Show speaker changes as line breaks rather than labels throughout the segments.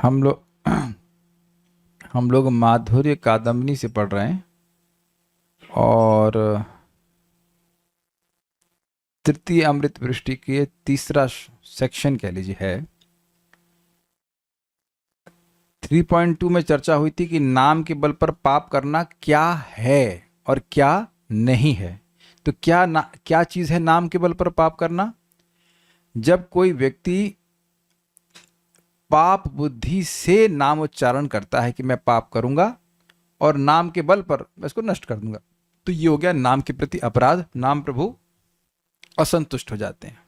हम लोग हम लोग माधुर्य कादम्बनी से पढ़ रहे हैं और तृतीय अमृत वृष्टि के तीसरा सेक्शन कह लीजिए है। 3.2 में चर्चा हुई थी कि नाम के बल पर पाप करना क्या है और क्या नहीं है। तो क्या चीज़ है नाम के बल पर पाप करना? जब कोई व्यक्ति पाप बुद्धि से नाम उच्चारण करता है कि मैं पाप करूंगा और नाम के बल पर मैं इसको नष्ट कर दूंगा, तो ये हो गया नाम के प्रति अपराध। नाम प्रभु असंतुष्ट हो जाते हैं।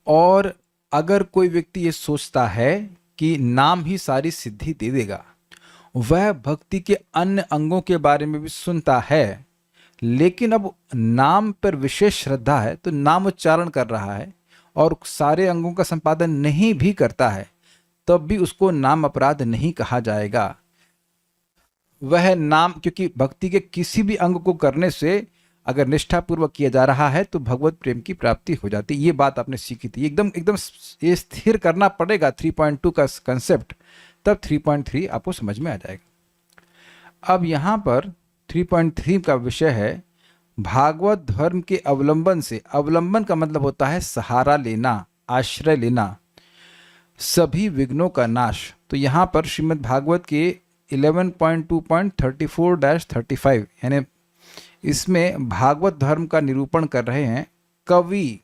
और अगर कोई व्यक्ति ये सोचता है कि नाम ही सारी सिद्धि दे देगा, वह भक्ति के अन्य अंगों के बारे में भी सुनता है, लेकिन अब नाम पर विशेष श्रद्धा है तो नाम उच्चारण कर रहा है और सारे अंगों का संपादन नहीं भी करता है, तब भी उसको नाम अपराध नहीं कहा जाएगा। वह नाम, क्योंकि भक्ति के किसी भी अंग को करने से अगर निष्ठापूर्वक किया जा रहा है तो भगवत प्रेम की प्राप्ति हो जाती है। ये बात आपने सीखी थी। एकदम एकदम ये स्थिर करना पड़ेगा 3.2 का कंसेप्ट, तब 3.3 आपको समझ में आ जाएगा। अब यहाँ पर 3.3 का विषय है भागवत धर्म के अवलंबन से। अवलंबन का मतलब होता है सहारा लेना, आश्रय लेना, सभी विघ्नों का नाश। तो यहाँ पर श्रीमद् भागवत के 11.2.34-35 यानी इसमें भागवत धर्म का निरूपण कर रहे हैं कवि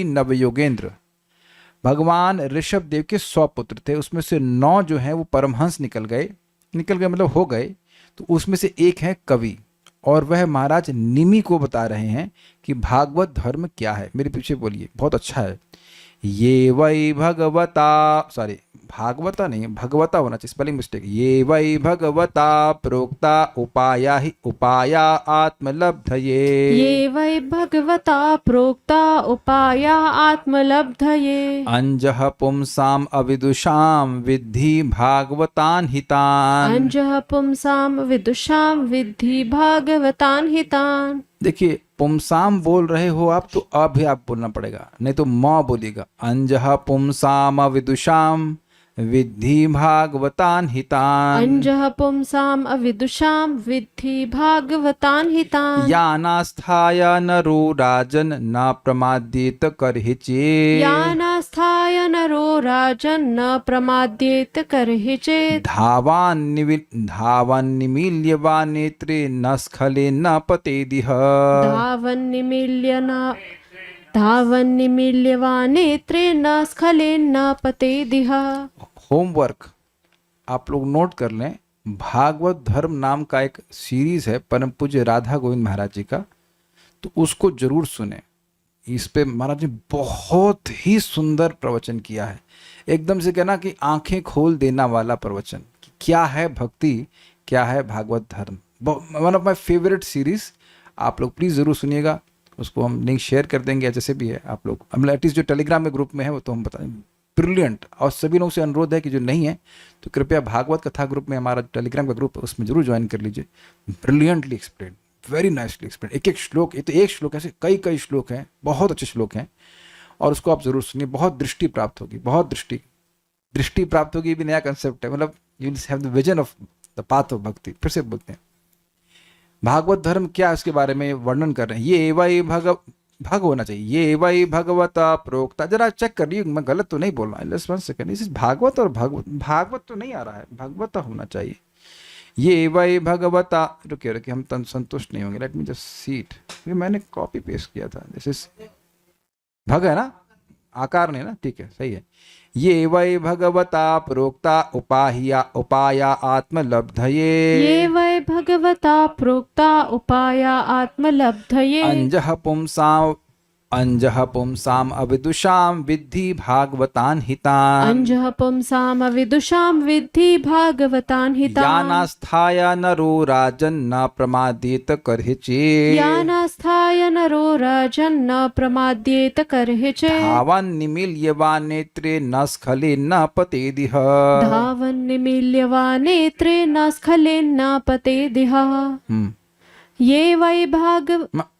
नवयोगेंद्र। भगवान ऋषभ देव के 100 पुत्र थे, उसमें से 9 जो हैं वो परमहंस निकल गए मतलब हो गए। तो उसमें से एक है कवि, और वह महाराज निमि को बता रहे हैं कि भागवत धर्म क्या है। मेरे पीछे बोलिए, बहुत अच्छा है। ये वै भागवता नहीं, भगवता होना चाहिए, स्पेलिंग मिस्टेक। ये वै भगवता प्रोक्ता उपाया आत्मलब्धये।
ये वै भगवता प्रोक्ता उपाया आत्मलब्धये।
अंजः पुंसाम अविदुषाम विद्धि भागवतान हितान।
अंजः पुंसाम विदुषाम विद्धि भागवतान हितान।
देखिए, पुमसाम बोल रहे हो आप तो अब भी आप बोलना पड़ेगा, नहीं तो म बोलिएगा। अंजः पुंसाम विदुषाम विद्धि भागवतान हितान।
अंजः पुंसाम अविदुषाम विद्धि भागवतान हितान।
यानास्थाय नरो राजन न प्रमाद्येत करहिचेत्।
यानास्थाय नरो राजन् न प्रमाद्येत करहिचेत्।
धावान्निमील्य वा नेत्रे न स्खले न पतेदिह।
धावन्निमील्य वा नेत्रे न स्खले न पतेदिह।
होमवर्क आप लोग नोट कर लें। भागवत धर्म नाम का एक सीरीज है परम पूज्य राधा गोविंद महाराज जी का, तो उसको जरूर सुने। इस पे महाराज जी बहुत ही सुंदर प्रवचन किया है, एकदम से कहना कि आंखें खोल देना वाला प्रवचन। क्या है भक्ति, क्या है भागवत धर्म, one of my favourite series. आप लोग प्लीज़ ज़रूर सुनिएगा। उसको हम लिंक शेयर कर देंगे, जैसे भी है आप लोग, हम एटलीस्ट जो टेलीग्राम में ग्रुप में है वो तो हम बताएं। ब्रिलियंट। और सभी लोगों से अनुरोध है कि जो नहीं है तो कृपया भागवत कथा ग्रुप में, हमारा टेलीग्राम का ग्रुप है, उसमें जरूर ज्वाइन कर लीजिए। Brilliantly explain, very nicely explain. एक एक श्लोक, ये तो एक श्लोक ऐसे कई श्लोक हैं, बहुत अच्छे श्लोक हैं, और उसको आप जरूर सुनिए। बहुत दृष्टि प्राप्त होगी, बहुत दृष्टि प्राप्त होगी। भी नया कंसेप्ट है, मतलब you will have the vision of the path of भक्ति। फिर से बोलते हैं भागवत धर्म क्या है उसके बारे में वर्णन कर रहे हैं। ये वै भग होना चाहिए, ये वै भगवता प्रोक्ता। जरा चेक कर लीजिए मैं गलत तो नहीं बोल रहा। लेट्स 1 सेकंड, इस भागवत और भागवत तो नहीं आ रहा है, भगवता होना चाहिए। ये वै भगवता, रुकिए हम संतुष्ट नहीं होंगे। Let me just see it, मैंने कॉपी पेस्ट किया था। दिस इज भग है ना, आकार नहीं ना, ठीक है, सही है। ये वै भगवता प्रोक्ता उपाया आत्मलब्धये।
ये वै भगवता प्रोक्ता उपाया आत्मलब्धये।
अंजः पुंसाम अविदुषाम विद्धि भागवतान हितान।
अंजः पुंसाम अविदुषाम विद्धि भागवतान हितान।
यानास्थाय नरो राजन न प्रमाद्येत करहिचेत्।
यानास्थाय नरो राजन् न प्रमाद्येत करहिचेत्।
धावन्निमील्य वा नेत्रे न स्खले न पतेदिह।
धावन्निमील्य वा नेत्रे न स्खले न पतेदिह। ये वै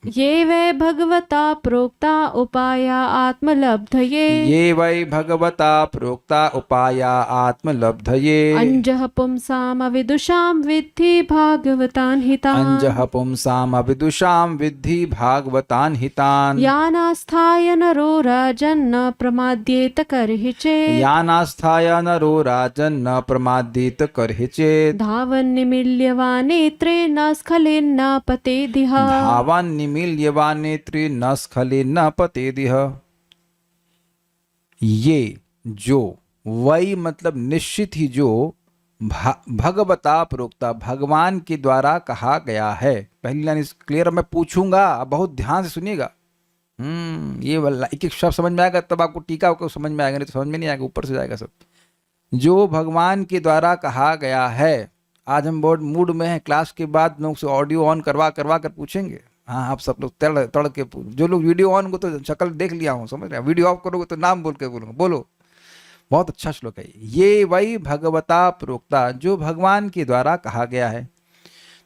ये वै भगवता प्रोक्ता उपाया आत्मलब्धये
ये वै भगवता प्रोक्ता उपाया आत्मलब्धये
अंजः पुंसाम विदुषां विद्धि भागवतान् हितान्
अंजः पुंसाम विदुषां विद्धि भागवतान् हितान्
यानास्थाय नरो राजन्न प्रमाद्येत कर्हि चेत्
यानास्थाय नरो राजन् न प्रमादीत कर्हि चेत्
धावन्निमील्य वा नेत्रे न स्खलेन्न पतेदिह
धावान् निमील्य वा नेत्रे न स्खलेन्न पतेदिह। ये जो, वही मतलब निश्चित ही जो, भगवता प्रोक्ता भगवान के द्वारा कहा गया है। पहली लाइन क्लियर, मैं पूछूंगा, बहुत ध्यान से सुनिएगा। ये वाला एक एक शब्द समझ में आएगा तब आपको टीका को समझ में आएगा, नहीं तो समझ में नहीं आएगा, ऊपर से जाएगा सब। जो भगवान के द्वारा कहा गया है। आज हम बहुत मूड में हैं, क्लास के बाद लोग से ऑडियो ऑन करवा करवा कर पूछेंगे। हाँ, आप सब लोग तड़ तड़ के जो लोग वीडियो ऑन को तो शक्ल देख लिया हूँ, समझ रहे हैं। वीडियो ऑफ करोगे तो नाम बोल के बोलूँगा, बोलो। बहुत अच्छा श्लोक है ये, वही भगवता प्रोक्ता, जो भगवान के द्वारा कहा गया है।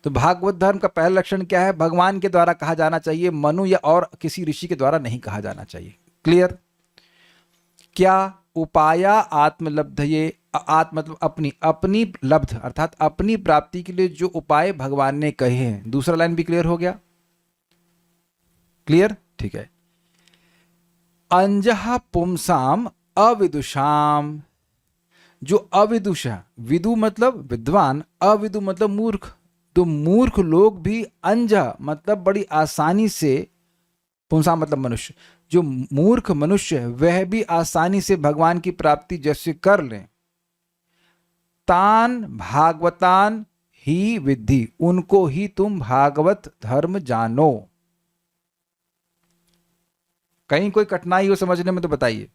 तो भागवत धर्म का पहला लक्षण क्या है? भगवान के द्वारा कहा जाना चाहिए, मनु या और किसी ऋषि के द्वारा नहीं कहा जाना चाहिए। क्लियर? क्या? उपाया आत्मलब्धये, आत्म मतलब अपनी, अपनी लब्ध अर्थात अपनी प्राप्ति के लिए जो उपाय भगवान ने कहे हैं। दूसरा लाइन भी क्लियर हो गया? क्लियर? ठीक है। अंजः पुंसाम अविदुषाम, जो अविदुष है, विदु मतलब विद्वान, अविदु मतलब मूर्ख, तो मूर्ख लोग भी अंजः मतलब बड़ी आसानी से, पुंसा मतलब मनुष्य, जो मूर्ख मनुष्य है वह भी आसानी से भगवान की प्राप्ति जैसे कर लें। तान भागवतान ही विद्धि, उनको ही तुम भागवत धर्म जानो। कहीं कोई कठिनाई हो समझने में तो बताइए।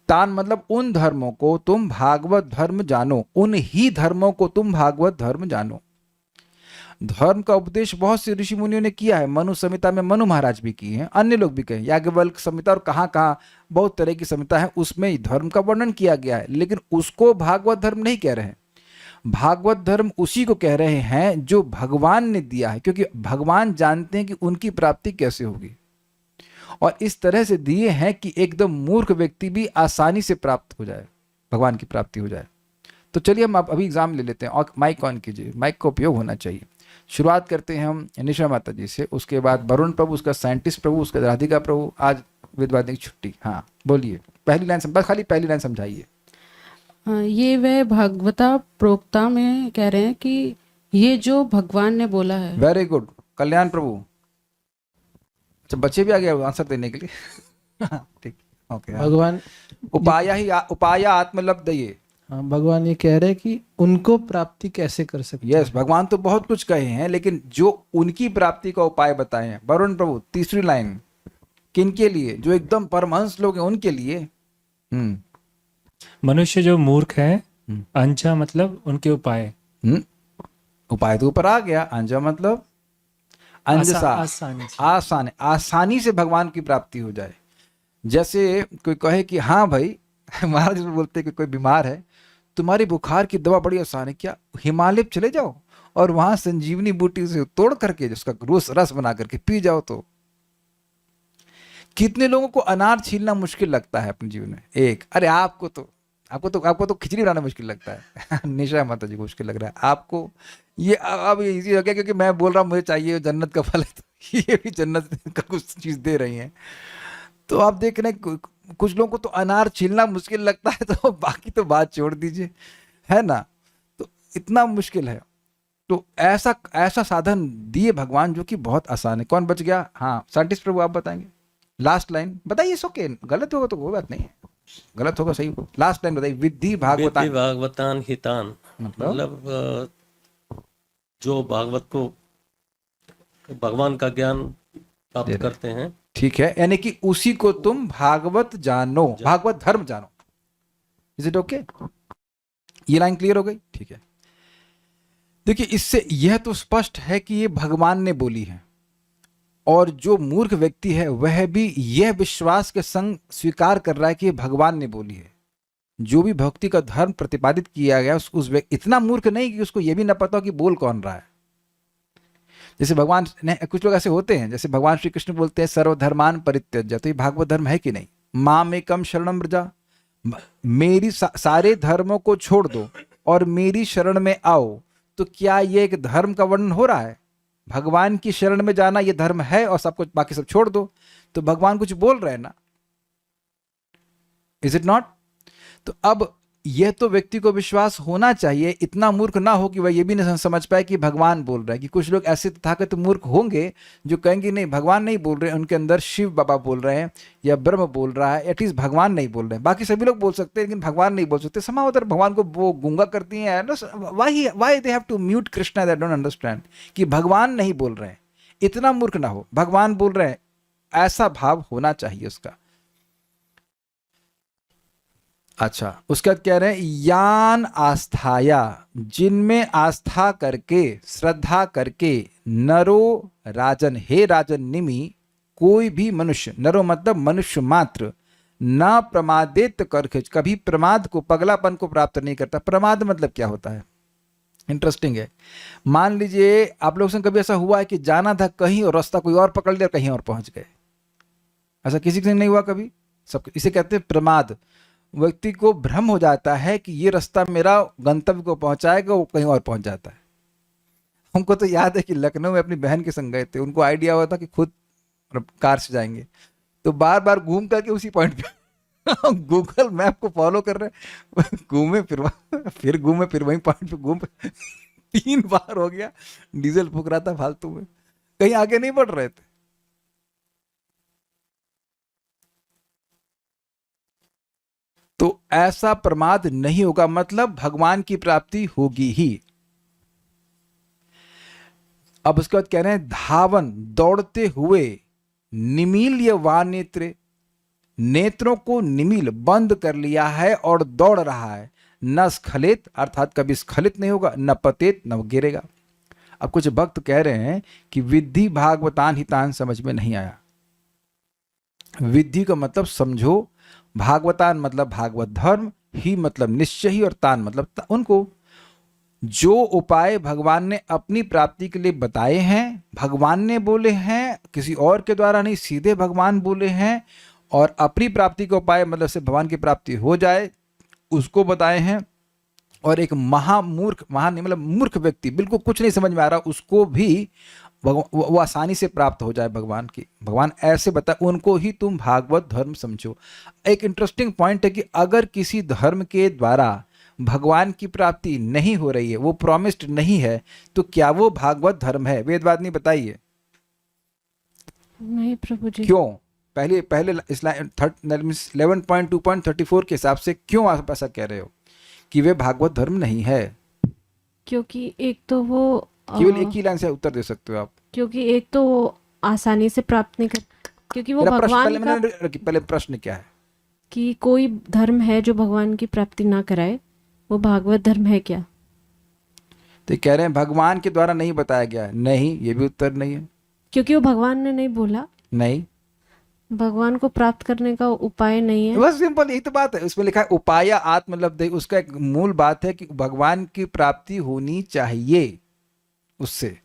तान मतलब उन धर्मों को तुम भागवत धर्म जानो, उन ही धर्मों को तुम भागवत धर्म जानो। धर्म का उपदेश बहुत से ऋषि मुनियों ने किया है। मनु संहिता में मनु महाराज भी किए हैं, अन्य लोग भी कहे, याज्ञवल्क्य संहिता और कहाँ कहाँ बहुत तरह की संहिता है, उसमें धर्म का वर्णन किया गया है, लेकिन उसको भागवत धर्म नहीं कह रहे हैं। भागवत धर्म उसी को कह रहे हैं जो भगवान ने दिया है, क्योंकि भगवान जानते हैं कि उनकी प्राप्ति कैसे होगी, और इस तरह से दिए हैं कि एकदम मूर्ख व्यक्ति भी आसानी से प्राप्त हो जाए, भगवान की प्राप्ति हो जाए। तो चलिए हम अभी एग्जाम ले लेते हैं, और माइक ऑन कीजिए, माइक का उपयोग होना चाहिए। शुरुआत करते हैं हम निशा माता जी से, उसके बाद वरुण प्रभु, उसका साइंटिस्ट प्रभु, उसका राधिका प्रभु। आज विद्वान की छुट्टी। हाँ बोलिए, पहली लाइन बस खाली पहली लाइन समझाइए।
ये वह भागवता प्रोक्ता में कह रहे हैं कि ये जो भगवान ने बोला है।
वेरी गुड, कल्याण प्रभु। अच्छा, बच्चे भी आ गए आंसर देने के लिए। ठीक, ओके।
भगवान
उपाया आत्मलब्धये।
हाँ, भगवान ये कह रहे हैं कि उनको प्राप्ति कैसे कर सकते
यस, भगवान तो बहुत कुछ कहे हैं, लेकिन जो उनकी प्राप्ति का उपाय बताए हैं। वरुण प्रभु तीसरी लाइन, किनके लिए? जो एकदम परमहंस लोग हैं उनके लिए।
मनुष्य जो मूर्ख है, अंजा मतलब उनके उपाय।
उपाय तो ऊपर आ गया, अंजा मतलब आसानी से भगवान की प्राप्ति हो जाए। जैसे कोई कहे कि हाँ भाई, महाराज बोलते कि कोई बीमार है, तुम्हारी बुखार की दवा बड़ी आसान है, क्या हिमालय चले जाओ और वहां संजीवनी बूटी से तोड़ करके उसका रस बना करके पी जाओ। तो कितने लोगों को अनार छीलना मुश्किल लगता है अपने जीवन में। एक, अरे आपको तो खिचड़ी बनाना मुश्किल लगता है। निशा माता जी को मुश्किल लग रहा है, आपको ये अब इजी हो गया क्योंकि मैं बोल रहा हूँ मुझे चाहिए जन्नत का फल है, तो ये भी जन्नत का कुछ चीज दे रही हैं। तो आप देख रहे हैं कुछ लोगों को तो अनार छीलना मुश्किल लगता है, तो बाकी तो बात छोड़ दीजिए, है ना। तो इतना मुश्किल है, तो ऐसा साधन दिए भगवान जो कि बहुत आसान है। कौन बच गया? हाँ, साइंटिस्ट प्रभु आप बताएंगे। लास्ट लाइन बताइए, सो के गलत होगा तो कोई बात नहीं है, गलत होगा सही होगा। लास्ट लाइन बताइए, विद्धि
भागवतान हितान, मतलब जो भागवत को भगवान का ज्ञान प्राप्त करते हैं।
ठीक है, यानी कि उसी को तुम भागवत जानो, भागवत धर्म जानो। Is it okay? ये लाइन क्लियर हो गई? ठीक है। देखिए, इससे यह तो स्पष्ट है कि ये भगवान ने बोली है, और जो मूर्ख व्यक्ति है वह भी यह विश्वास के संग स्वीकार कर रहा है कि ये भगवान ने बोली है। जो भी भक्ति का धर्म प्रतिपादित किया गया उस व्यक्ति इतना मूर्ख नहीं कि उसको यह भी न पता हो कि बोल कौन रहा है। जैसे भगवान ने, कुछ लोग ऐसे होते हैं, जैसे भगवान श्री कृष्ण बोलते हैं सर्वधर्मान परित्यज्य, तो ये भागवत धर्म है कि नहीं? माम एकम शरणम व्रजा, मेरी सारे धर्मों को छोड़ दो और मेरी शरण में आओ, तो क्या ये एक धर्म का वर्णन हो रहा है? भगवान की शरण में जाना ये धर्म है और सब कुछ बाकी सब छोड़ दो, तो भगवान कुछ बोल रहे हैं ना, इज इट नॉट? तो अब यह तो व्यक्ति को विश्वास होना चाहिए, इतना मूर्ख ना हो कि वह ये भी नहीं समझ पाए कि भगवान बोल रहा है। कि कुछ लोग ऐसे तथाकथित मूर्ख होंगे जो कहेंगे नहीं भगवान नहीं बोल रहे, उनके अंदर शिव बाबा बोल रहे हैं या ब्रह्म बोल रहा है, एटलीस्ट भगवान नहीं बोल रहे हैं। बाकी सभी लोग बोल सकते हैं लेकिन भगवान नहीं बोल सकते। समाव अदर भगवान को वो गूंगा करती हैं ना, why they have to mute Krishna, they don't understand कि भगवान नहीं बोल रहे हैं। इतना मूर्ख ना हो, भगवान बोल रहे हैं, ऐसा भाव होना चाहिए उसका। अच्छा, उसके बाद कह रहे हैं यान आस्थाया, जिनमें आस्था करके श्रद्धा करके नरो राजन, हे राजन निमि, कोई भी मनुष्य, नरो मतलब मनुष्य मात्र, ना प्रमादित कर, कभी प्रमाद को, पगलापन को प्राप्त नहीं करता। प्रमाद मतलब क्या होता है? इंटरेस्टिंग है। मान लीजिए आप लोगों से कभी ऐसा हुआ है कि जाना था कहीं और रास्ता कोई और पकड़ लिया और कहीं और पहुंच गए, ऐसा किसी से नहीं हुआ कभी? सब इसे कहते हैं प्रमाद। व्यक्ति को भ्रम हो जाता है कि ये रास्ता मेरा गंतव्य को पहुंचाएगा, वो कहीं और पहुंच जाता है। हमको तो याद है कि लखनऊ में अपनी बहन के संग गए थे, उनको आइडिया हुआ था कि खुद कार से जाएंगे, तो बार बार घूम करके उसी पॉइंट पे गूगल मैप को फॉलो कर रहे, घूमे फिर घूमे, फिर वहीं पॉइंट पे घूम 3 बार हो गया, डीजल फूक रहा था फालतू में, कहीं आगे नहीं बढ़ रहे थे। तो ऐसा प्रमाद नहीं होगा, मतलब भगवान की प्राप्ति होगी ही। अब उसके बाद कह रहे हैं धावन, दौड़ते हुए, निमील्य वा नेत्रे, नेत्रों को निमील बंद कर लिया है और दौड़ रहा है, न स्खलित अर्थात कभी स्खलित नहीं होगा, न पतित न गिरेगा। अब कुछ भक्त कह रहे हैं कि विद्धि भागवतान हितान समझ में नहीं आया। विद्धि का मतलब समझो, भागवतान मतलब भागवत धर्म, ही मतलब निश्चय ही, और तान मतलब उनको जो उपाय भगवान ने अपनी प्राप्ति के लिए बताए हैं, भगवान ने बोले हैं, किसी और के द्वारा नहीं, सीधे भगवान बोले हैं, और अपनी प्राप्ति का उपाय मतलब से भगवान की प्राप्ति हो जाए उसको बताए हैं। और एक महामूर्ख, महा नहीं मतलब मूर्ख व्यक्ति, बिल्कुल कुछ नहीं समझ में आ रहा, उसको भी वो आसानी से प्राप्त हो जाए भगवान की। भगवान ऐसे बता, उनको ही तुम भागवत धर्म समझो। एक इंटरेस्टिंग पॉइंट है कि अगर किसी धर्म के द्वारा भगवान की प्राप्ति नहीं हो रही है, वो प्रॉमिस्ड नहीं है, तो क्या वो भागवत धर्म है? वेदवादिनी बताइए।
नहीं प्रभु जी।
क्यों? पहले 11.2.34 के हिसाब से क्यों आप ऐसा कह रहे हो कि वे भागवत धर्म नहीं है?
क्योंकि एक तो वो
केवल एक ही लाइन से उत्तर दे सकते हो आप।
क्योंकि एक तो वो आसानी से प्राप्त नहीं कर, क्योंकि वो
मेरा प्रश्न
भगवान का,
पहले प्रश्न क्या है?
कि कोई धर्म है जो भगवान की प्राप्ति ना कराए, वो भागवत धर्म है क्या?
तो ये कह रहे हैं भगवान के द्वारा नहीं बताया गया है। नहीं, ये भी उत्तर नहीं है।
क्योंकि वो भगवान ने नहीं बोला,
नहीं,
भगवान को प्राप्त करने का उपाय नहीं है।
बस सिंपल यही तो बात है। उसमें लिखा है उपाय आत्म लब्धे, उसका एक मूल बात है कि भगवान की प्राप्ति होनी चाहिए उससे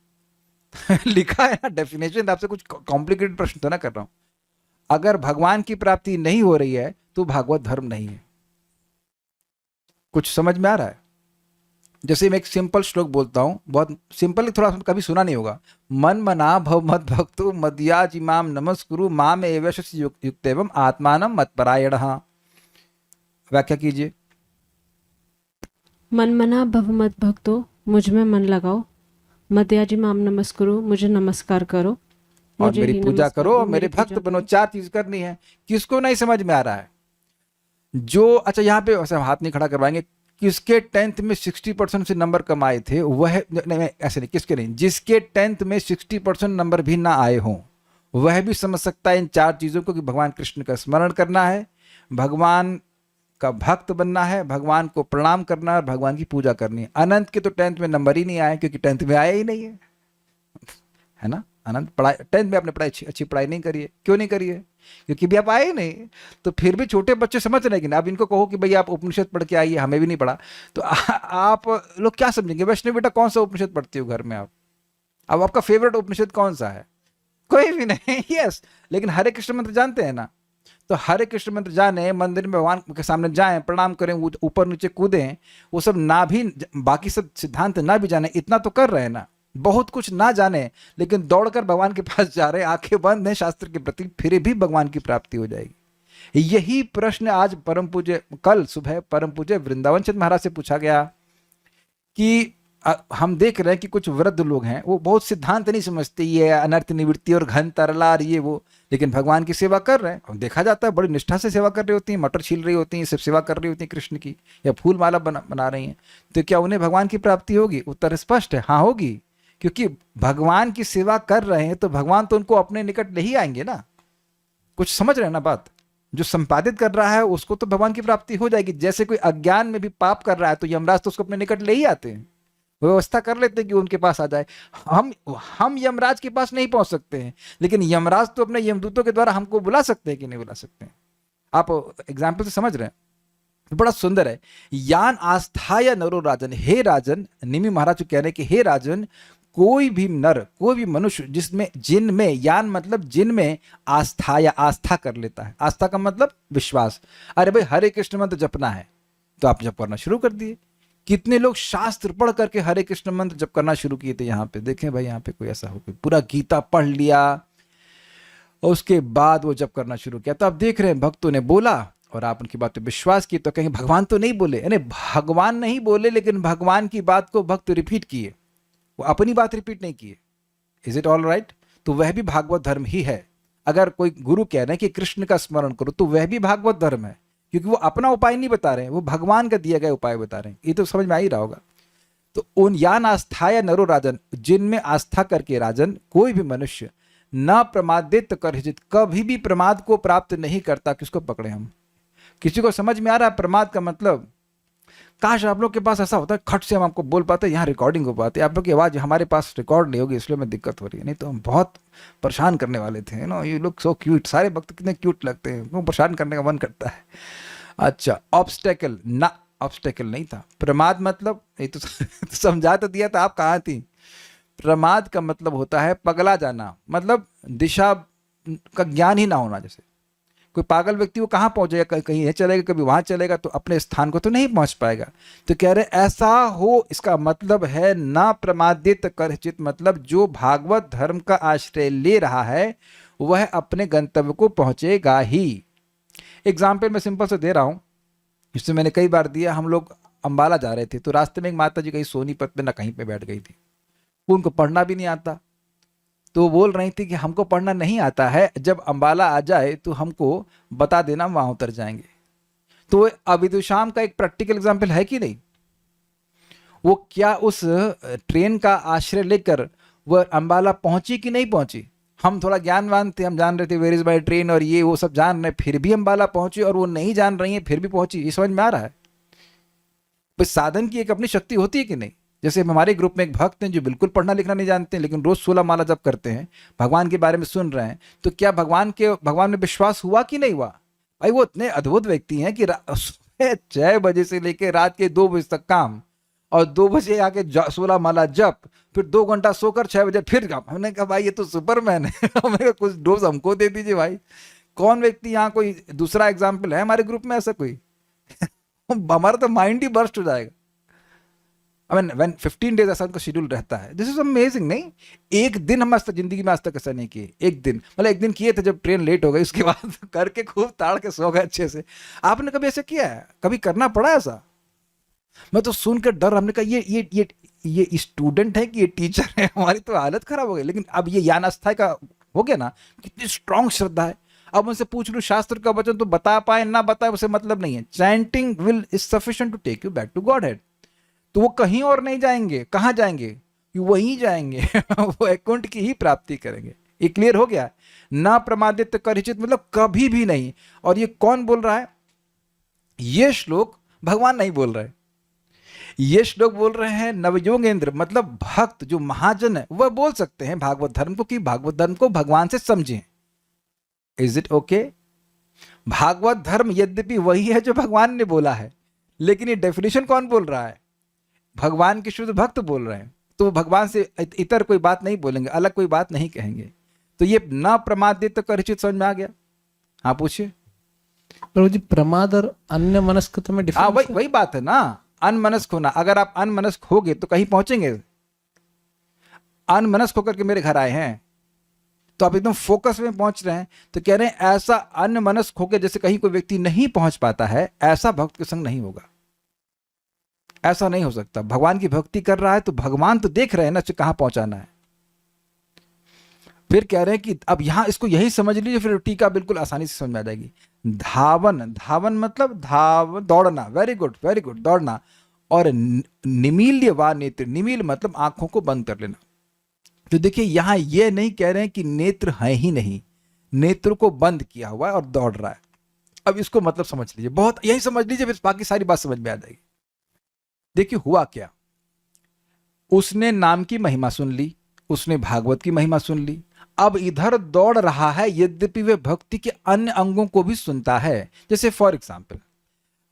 लिखा है ना डेफिनेशन। आपसे कुछ कॉम्प्लिकेटेड प्रश्न तो ना कर रहा हूं। अगर भगवान की प्राप्ति नहीं हो रही है तो भागवत धर्म नहीं है। कुछ समझ में आ रहा है? जैसे मैं एक सिंपल श्लोक बोलता हूं, बहुत सिंपल, थोड़ा कभी सुना नहीं होगा। मन मना भव मद भक्तो मदयाज इमाम नमस्कुरु माम एवश युक्तेवम आत्मानम मत्परायणः। व्याख्या कीजिए।
मन मना भव मत भक्तो, मुझ में मन लगाओ, मदयाजी माम नमस्कुरु, मुझे नमस्कार करो,
और
मुझे
मेरी
ही
पूजा
नमस्कार
करो,
दो,
मेरे
मेरी
भक्त
पूजा
बनो।
करो।
4 चीज करनी है। किसको नहीं समझ में आ रहा है? जो, अच्छा यहाँ पे ऐसे हाथ नहीं खड़ा करवाएंगे, किसके 10th में 60% से नंबर कम आए थे वह, नहीं ऐसे नहीं, किसके नहीं, जिसके 10th में 60% नंबर भी ना आए हों वह भी समझ सकता है इन 4 चीजों को कि भगवान कृष्ण का स्मरण करना है, भगवान का भक्त बनना है, भगवान को प्रणाम करना है और भगवान की पूजा करनी है। अनंत के तो 10th में नंबर ही नहीं आए क्योंकि 10th में आया ही नहीं है ना। अनंत पढ़ाई 10th में आपने पढ़ाई अच्छी पढ़ाई नहीं करी है। क्यों नहीं करी है? क्योंकि भी आप आए ही नहीं। तो फिर भी छोटे बच्चे समझ रहे हैं कि ना। आप इनको कहो कि भैया आप उपनिषद पढ़ के आइए, हमें भी नहीं पढ़ा, तो आप लोग क्या समझेंगे? वैष्णव बेटा कौन सा उपनिषद पढ़ते हो घर में? अब आपका फेवरेट उपनिषद कौन सा है? कोई भी नहीं। यस, लेकिन हरे कृष्ण मंत्र जानते हैं ना? तो हरे कृष्ण मंत्र जाने, मंदिर में भगवान के सामने जाएं, प्रणाम करें, ऊपर नीचे कूदें, वो सब ना भी, बाकी सब सिद्धांत ना भी जाने, इतना तो कर रहे हैं ना। बहुत कुछ ना जाने लेकिन दौड़कर भगवान के पास जा रहे हैं, आंखें बंद हैं शास्त्र के प्रति, फिर भी भगवान की प्राप्ति हो जाएगी। यही प्रश्न आज परम पूज्य, कल सुबह परम पूज्य वृंदावन चंद्र महाराज से पूछा गया कि हम देख रहे हैं कि कुछ वृद्ध लोग हैं, वो बहुत सिद्धांत नहीं समझते, ये अनर्थ निवृत्ति और घन तरला और ये वो, लेकिन भगवान की सेवा कर रहे हैं। और देखा जाता है बड़ी निष्ठा से सेवा कर रही होती हैं, मटर छील रही होती हैं, सब सेवा कर रही होती हैं कृष्ण की, या फूल माला बना रही हैं। तो क्या उन्हें भगवान की प्राप्ति होगी? उत्तर स्पष्ट है, हाँ होगी, क्योंकि भगवान की सेवा कर रहे हैं तो भगवान तो उनको अपने निकट ले ही आएंगे ना। कुछ समझ रहे हैं ना बात? जो संपादित कर रहा है उसको तो भगवान की प्राप्ति हो जाएगी। जैसे कोई अज्ञान में भी पाप कर रहा है तो यमराज तो उसको अपने निकट ले ही आते हैं, व्यवस्था कर लेते हैं कि उनके पास आ जाए। हम यमराज के पास नहीं पहुंच सकते हैं, लेकिन यमराज तो अपने यमदूतों के द्वारा हमको बुला सकते हैं कि नहीं बुला सकते हैं? आप एग्जाम्पल से समझ रहे हैं? बड़ा सुंदर है। यान आस्थाय नरो राजन, हे राजन, निमि महाराज कह रहे हैं कि हे राजन, कोई भी नर, कोई भी मनुष्य जिनमें यान मतलब जिनमें आस्था या आस्था कर लेता है। आस्था का मतलब विश्वास। अरे भाई हरे कृष्ण मंत्र जपना है तो आप जप करना शुरू कर दिए। कितने लोग शास्त्र पढ़ करके हरे कृष्ण मंत्र जप करना शुरू किए थे। यहाँ पे देखें भाई, यहाँ पे कोई ऐसा हो कोई पूरा गीता पढ़ लिया और उसके बाद वो जप करना शुरू किया। तो आप देख रहे हैं भक्तों ने बोला और आप उनकी बात पे विश्वास किए, तो कहेंगे भगवान तो नहीं बोले। यानी भगवान नहीं बोले लेकिन भगवान की बात को भक्त रिपीट किए, वो अपनी बात रिपीट नहीं किए। Is it all right? तो वह भी भागवत धर्म ही है। अगर कोई गुरु कह रहे हैं कि कृष्ण का स्मरण करो तो वह भी भागवत धर्म है, क्योंकि वो अपना उपाय नहीं बता रहे हैं, वो भगवान का दिया गया उपाय बता रहे हैं। ये तो समझ में आ ही रहा होगा। तो उन यान आस्थाय नरो राजन, जिनमें आस्था करके राजन कोई भी मनुष्य न प्रमादित करहित, कभी भी प्रमाद को प्राप्त नहीं करता। किसको पकड़े हम? किसी को समझ में आ रहा है प्रमाद का मतलब? काश आप लोग के पास ऐसा होता है खट से हम आपको बोल पाते, यहाँ रिकॉर्डिंग हो पाती। आप लोग की आवाज़ हमारे पास रिकॉर्ड नहीं होगी, इसलिए हमें दिक्कत हो रही है, नहीं तो हम बहुत परेशान करने वाले थे। No you look so cute, सारे वक्त कितने क्यूट लगते हैं, वो परेशान करने का मन करता है। अच्छा, ऑब्स्टेकल ना, ऑब्स्टेकल नहीं था। प्रमाद मतलब ये तो समझा तो दिया था, आप कहाँ थी? प्रमाद का मतलब होता है पगला जाना, मतलब दिशा का ज्ञान ही ना होना। जैसे कोई पागल व्यक्ति वो कहाँ पहुंचेगा? कहीं ये चलेगा, कभी वहां चलेगा, तो अपने स्थान को तो नहीं पहुंच पाएगा। तो कह रहे ऐसा हो, इसका मतलब है ना प्रमादित करचित, मतलब जो भागवत धर्म का आश्रय ले रहा है वह अपने गंतव्य को पहुंचेगा ही। एग्जाम्पल मैं सिंपल से दे रहा हूं, जिससे मैंने कई बार दिया। हम लोग अंबाला जा रहे थे तो रास्ते में एक माता जी कहीं सोनीपत में ना कहीं पे बैठ गई थी, उनको पढ़ना भी नहीं आता। तो बोल रही थी कि हमको पढ़ना नहीं आता है, जब अंबाला आ जाए तो हमको बता देना, हम वहां उतर जाएंगे। तो अविदुषाम का एक प्रैक्टिकल एग्जाम्पल है कि नहीं? वो क्या उस ट्रेन का आश्रय लेकर वह अंबाला पहुंची कि नहीं पहुंची? हम थोड़ा ज्ञानवान थे, हम जान रहे थे वेयर इज माय ट्रेन और ये वो सब जान रहे, फिर भी अंबाला पहुंची, और वो नहीं जान रही है फिर भी पहुंची। ये समझ में आ रहा है? बस साधन की एक अपनी शक्ति होती है कि नहीं? जैसे हमारे ग्रुप में एक भक्त हैं जो बिल्कुल पढ़ना लिखना नहीं जानते हैं, लेकिन रोज 16 माला जप करते हैं, भगवान के बारे में सुन रहे हैं। तो क्या भगवान में विश्वास हुआ कि नहीं हुआ? भाई वो इतने अद्भुत व्यक्ति हैं कि 6 बजे से लेकर रात के 2 बजे तक काम, और 2 बजे आके 16 माला जप, फिर 2 घंटा सोकर 6 बजे फिर काम। हमने कहा भाई ये तो सुपरमैन है। हमें कुछ डोज हमको दे दीजिए भाई। कौन व्यक्ति यहाँ, कोई दूसरा एग्जाम्पल है हमारे ग्रुप में ऐसा कोई? हमारा तो माइंड ही बर्स्ट हो जाएगा। I mean, when 15 days ऐसा उनका शेड्यूल रहता है। This is amazing. नहीं, एक दिन हम आज तक जिंदगी में आज तक ऐसा नहीं किए। एक दिन मतलब एक दिन किए थे जब ट्रेन लेट हो गई, उसके बाद करके खूब ताड़ के सो गए अच्छे से। आपने कभी ऐसा किया है? कभी करना पड़ा ऐसा? मैं तो सुनकर डर, हमने कहा ये स्टूडेंट है कि ये टीचर है? हमारी तो हालत खराब हो गई। लेकिन अब ये ज्ञान आस्था का हो गया ना, कितनी स्ट्रांग श्रद्धा है। अब उनसे पूछ लूं शास्त्र का वचन तो बता पाए ना बताए उसे मतलब नहीं है। Chanting will is sufficient to take you back to Godhead. तो वो कहीं और नहीं जाएंगे। कहाँ जाएंगे? वहीं जाएंगे। वो वैकुंठ की ही प्राप्ति करेंगे। ये क्लियर हो गया? ना प्रमादित करचित मतलब कभी भी नहीं। और ये कौन बोल रहा है? ये श्लोक भगवान नहीं बोल रहे, ये श्लोक बोल रहे हैं नवयोगेंद्र, मतलब भक्त जो महाजन है वह बोल सकते हैं भागवत धर्म को, कि भागवत धर्म को भगवान से समझें। Is it okay? भागवत धर्म यद्यपि वही है जो भगवान ने बोला है, लेकिन ये डेफिनेशन कौन बोल रहा है? भगवान के शुद्ध भक्त बोल रहे हैं। तो वो भगवान से इतर कोई बात नहीं बोलेंगे, अलग कोई बात नहीं कहेंगे। तो ये न प्रमादित करिचित समझ में आ गया? हाँ पूछिए।
प्रभु जी, प्रमाद और अन्य मनस्कता में
हाँ
डिफरेंस
वही बात है ना, अनमनस्क होना। अगर आप अनमनस्क होगे तो कहीं पहुंचेंगे? अनमनस्क होकर के मेरे घर आए हैं तो आप एकदम फोकस में पहुंच रहे हैं, तो कह रहे हैं ऐसा अनमनस्क होकर जैसे कहीं कोई व्यक्ति नहीं पहुंच पाता है, ऐसा भक्त के संग नहीं होगा। ऐसा नहीं हो सकता। भगवान की भक्ति कर रहा है तो भगवान तो देख रहे हैं ना कहां पहुंचाना है। फिर कह रहे हैं कि अब यहां इसको यही समझ लीजिए, फिर टीका बिल्कुल आसानी से समझ में आ जाएगी। धावन, धावन मतलब दौड़ना। वेरी गुड वेरी गुड, दौड़ना। और निमील्य वा नेत्र, निमील मतलब आंखों को बंद कर लेना। तो देखिए यहां ये नहीं कह रहे हैं कि नेत्र है ही नहीं, नेत्र को बंद किया हुआ है और दौड़ रहा है। अब इसको मतलब समझ लीजिए, बहुत यही समझ लीजिए, फिर बाकी सारी बात समझ में आ जाएगी। देखिए हुआ क्या, उसने नाम की महिमा सुन ली, उसने भागवत की महिमा सुन ली, अब इधर दौड़ रहा है, यद्यपि वह भक्ति के अन्य अंगों को भी सुनता है। जैसे फॉर एग्जाम्पल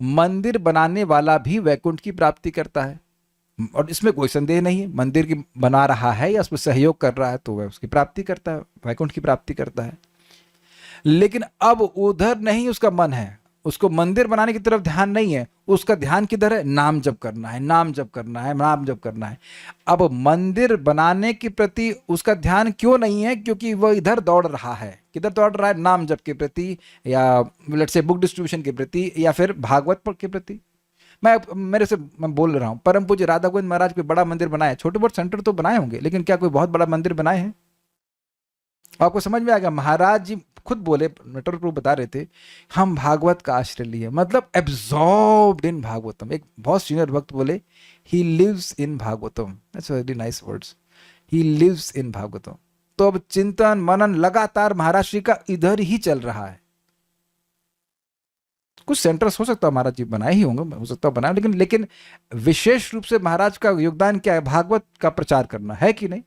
मंदिर बनाने वाला भी वैकुंठ की प्राप्ति करता है, और इसमें कोई संदेह नहीं है। मंदिर की बना रहा है या उसमें सहयोग कर रहा है तो वह उसकी प्राप्ति करता है, वैकुंठ की प्राप्ति करता है। लेकिन अब उधर नहीं उसका मन है, उसको मंदिर बनाने की तरफ ध्यान नहीं है, उसका ध्यान किधर है? नाम जप करना है, नाम जप करना है, नाम जप करना है। अब मंदिर बनाने के प्रति उसका ध्यान क्यों नहीं है? क्योंकि वह इधर दौड़ रहा है। किधर दौड़ रहा है? नाम जप के प्रति, या लेट्स से बुक डिस्ट्रीब्यूशन के प्रति, या फिर भागवत के प्रति। मैं बोल रहा हूँ, परम पूज्य राधा गोविंद महाराज कोई बड़ा मंदिर बनाए, छोटे बहुत सेंटर तो बनाए होंगे, लेकिन क्या कोई बहुत बड़ा मंदिर बनाए हैं? आपको समझ में आ गया? महाराज जी खुद बोले, नटवर प्रभु बता रहे थे, हम भागवत का आश्रय लिए, मतलब एब्जॉर्ब्ड इन भागवतम। एक बहुत सीनियर भक्त बोले, he lives in Bhagavatam. That's very nice words, he lives in Bhagavatam. तो अब चिंतन मनन लगातार महाराज श्री का इधर ही चल रहा है। कुछ सेंटर्स हो सकता है महाराज जी बनाए ही होंगे, हो सकता है बनाए, लेकिन विशेष रूप से महाराज का योगदान क्या है? भागवत का प्रचार करना है कि नहीं?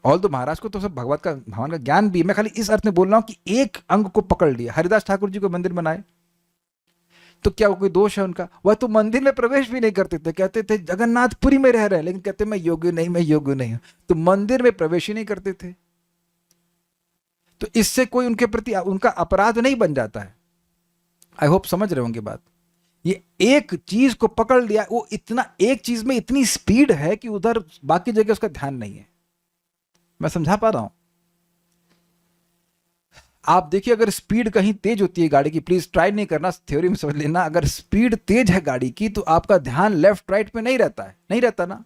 और तो महाराज को तो सब भगवत का, भगवान का ज्ञान भी। मैं खाली इस अर्थ में बोल रहा हूं कि एक अंग को पकड़ लिया। हरिदास ठाकुर जी को मंदिर बनाए तो क्या वो कोई दोष है उनका? वह तो मंदिर में प्रवेश भी नहीं करते थे, कहते थे जगन्नाथपुरी में रह रहे हैं, लेकिन कहते मैं योग्य नहीं, मैं योग्य नहीं हूं, तो मंदिर में प्रवेश ही नहीं करते थे। तो इससे कोई उनके प्रति उनका अपराध नहीं बन जाता है। आई होप समझ रहे होंगे बात। ये एक चीज को पकड़ लिया, वो इतना एक चीज में इतनी स्पीड है कि उधर बाकी जगह उसका ध्यान नहीं है। मैं समझा पा रहा हूं? आप देखिए, अगर स्पीड कहीं तेज होती है गाड़ी की, प्लीज ट्राई नहीं करना, थ्योरी में समझ लेना, अगर स्पीड तेज है गाड़ी की तो आपका ध्यान लेफ्ट राइट में नहीं रहता है, नहीं रहता ना।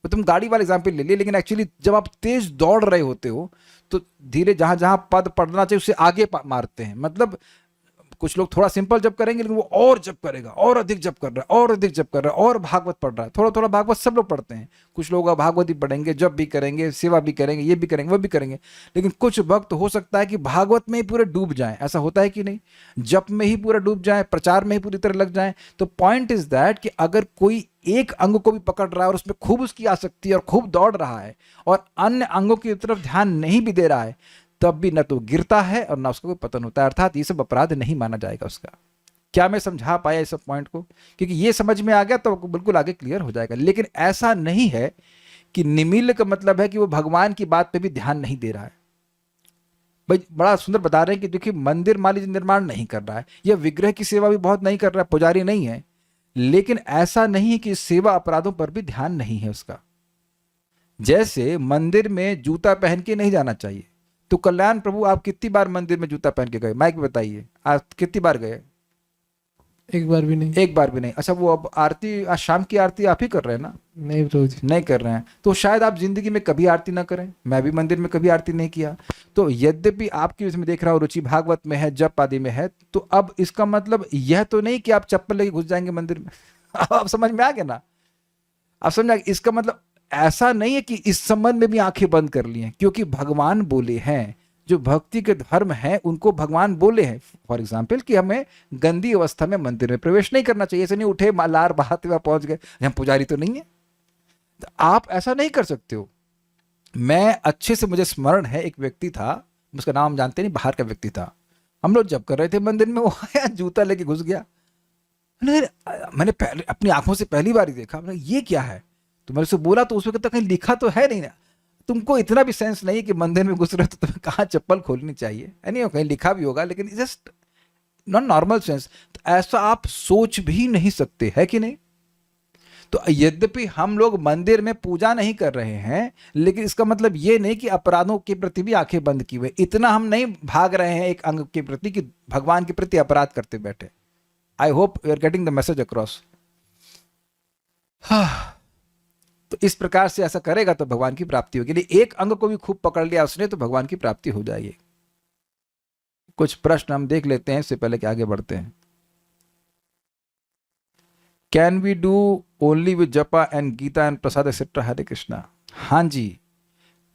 तो तुम गाड़ी वाला एग्जाम्पल ले लिए, लेकिन एक्चुअली जब आप तेज दौड़ रहे होते हो तो धीरे जहां जहां पद पढ़ना चाहिए उससे आगे मारते हैं। मतलब कुछ लोग थोड़ा सिंपल जप करेंगे, लेकिन वो और जप करेगा, और अधिक जप कर रहा है, और अधिक जप कर रहा है, और भागवत पढ़ रहा है। थोड़ा थोड़ा भागवत सब लोग पढ़ते हैं, कुछ लोग भागवत ही पढ़ेंगे, जप भी करेंगे, सेवा भी करेंगे, ये भी करेंगे, वो भी करेंगे। लेकिन कुछ भक्त हो सकता है कि भागवत में ही पूरे डूब जाएं। ऐसा होता है कि नहीं? जप में ही पूरा डूब जाए, प्रचार में ही पूरी तरह लग जाए। तो पॉइंट इज दैट कि अगर कोई एक अंग को भी पकड़ रहा है और उसमें खूब उसकी आसक्ति है और खूब दौड़ रहा है और अन्य अंगों की तरफ ध्यान नहीं भी दे रहा है, तब भी न तो गिरता है और ना उसका कोई पतन होता है। अर्थात ये सब अपराध नहीं माना जाएगा उसका। क्या मैं समझा पाया इस सब पॉइंट को? क्योंकि ये समझ में आ गया तो बिल्कुल आगे क्लियर हो जाएगा। लेकिन ऐसा नहीं है कि निमिल्ल का मतलब है कि वो भगवान की बात पे भी ध्यान नहीं दे रहा है। भाई बड़ा सुंदर बता रहे हैं कि देखिए मंदिर मान लीजिए निर्माण नहीं कर रहा है, या विग्रह की सेवा भी बहुत नहीं कर रहा है, पुजारी नहीं है, लेकिन ऐसा नहीं है कि सेवा अपराधों पर भी ध्यान नहीं है उसका। जैसे मंदिर में जूता पहन के नहीं जाना चाहिए, तो कल्याण प्रभु आप कितनी बार मंदिर में जूता पहन के गए? माइक बताइए, आप कितनी बार गए?
एक बार भी नहीं।
एक बार भी नहीं। अच्छा, वो अब आरती, आज शाम की आरती आप ही कर रहे हैं ना?
नहीं प्रभु जी,
नहीं कर रहे हैं, तो शायद आप जिंदगी में कभी आरती ना करें। मैं भी मंदिर में कभी आरती नहीं किया। तो यद्यपि आपकी उसमें देख रहा हूँ रुचि भागवत में है, जप आदि में है, तो अब इसका मतलब यह तो नहीं कि आप चप्पल लेके घुस जाएंगे मंदिर में। आप समझ में आ गया ना? आप समझ आ गया? इसका मतलब ऐसा नहीं है कि इस संबंध में भी आंखें बंद कर ली हैं, क्योंकि भगवान बोले हैं, जो भक्ति के धर्म हैं उनको भगवान बोले हैं। फॉर एग्जाम्पल कि हमें गंदी अवस्था में मंदिर में प्रवेश नहीं करना चाहिए। ऐसे नहीं उठे लार बहाते हुए पहुंच गए, हम पुजारी तो नहीं है। तो आप ऐसा नहीं कर सकते हो। मैं अच्छे से, मुझे स्मरण है, एक व्यक्ति था, उसका नाम जानते नहीं, बाहर का व्यक्ति था। हम लोग जब कर रहे थे मंदिर में, वो आया जूता लेके घुस गया। मैंने पहले अपनी आंखों से पहली बार ही देखा। मैंने ये क्या है? तो मैंने उससे बोला तो उसमें तो कहीं लिखा तो है नहीं ना, तुमको इतना भी सेंस नहीं कि मंदिर में घुस रहे हो तो तुम्हें कहाँ चप्पल खोलनी चाहिए, नहीं कहीं लिखा भी होगा लेकिन जस्ट नॉट नॉर्मल सेंस। तो ऐसा आप सोच भी नहीं सकते, है कि नहीं? तो यद्यपि हम लोग मंदिर में पूजा नहीं कर रहे हैं, लेकिन इसका मतलब ये नहीं कि अपराधों के प्रति भी आंखें बंद की हुए, इतना हम नहीं भाग रहे हैं एक अंग के प्रति कि भगवान के प्रति अपराध करते बैठे। I hope you are getting the message across. तो इस प्रकार से ऐसा करेगा तो भगवान की प्राप्ति होगी। एक अंग को भी खूब पकड़ लिया उसने तो भगवान की प्राप्ति हो जाएगी। कुछ प्रश्न हम देख लेते हैं इससे पहले कि आगे बढ़ते हैं। Can we do only with japa and Gita and prasad etcetera? Hare Krishna. हाँ जी,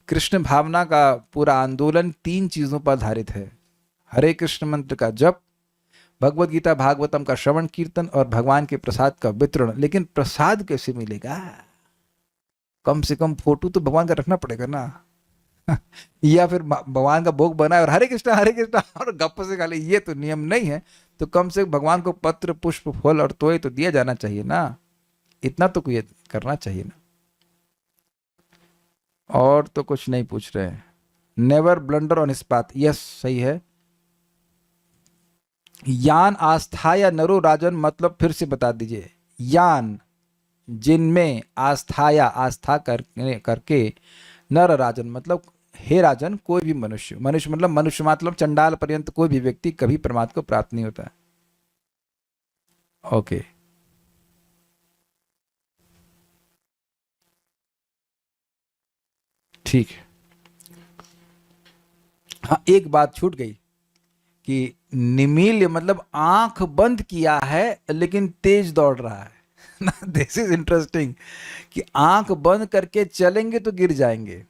कृष्ण भावना का पूरा आंदोलन 3 चीजों पर आधारित है। हरे कृष्ण मंत्र का जप, भगवत गीता भागवतम का श्रवण कीर्तन और भगवान के प्रसाद का वितरण। लेकिन प्रसाद कैसे मिलेगा? कम से कम फोटो तो भगवान का रखना पड़ेगा ना या फिर भगवान का भोग बनाए और हरे कृष्णा और गप से खा ले, ये तो नियम नहीं है। तो कम से कम भगवान को पत्र पुष्प फल और तोय तो दिया जाना चाहिए ना, इतना तो कोई करना चाहिए ना। और तो कुछ नहीं पूछ रहे हैं। Never blunder on his path, yes सही है। यान आस्था या नरो राजन मतलब फिर से बता दीजिए। यान जिनमें आस्थाया आस्था करके नर राजन मतलब हे राजन कोई भी मनुष्य, मनुष्य मतलब चंडाल पर्यंत कोई भी व्यक्ति कभी परमात्मा को प्राप्त नहीं होता है। ओके, ठीक है। हाँ, एक बात छूट गई कि निमील्य मतलब आंख बंद किया है लेकिन तेज दौड़ रहा है ना। दिस इज इंटरेस्टिंग कि आंख बंद करके चलेंगे तो गिर जाएंगे।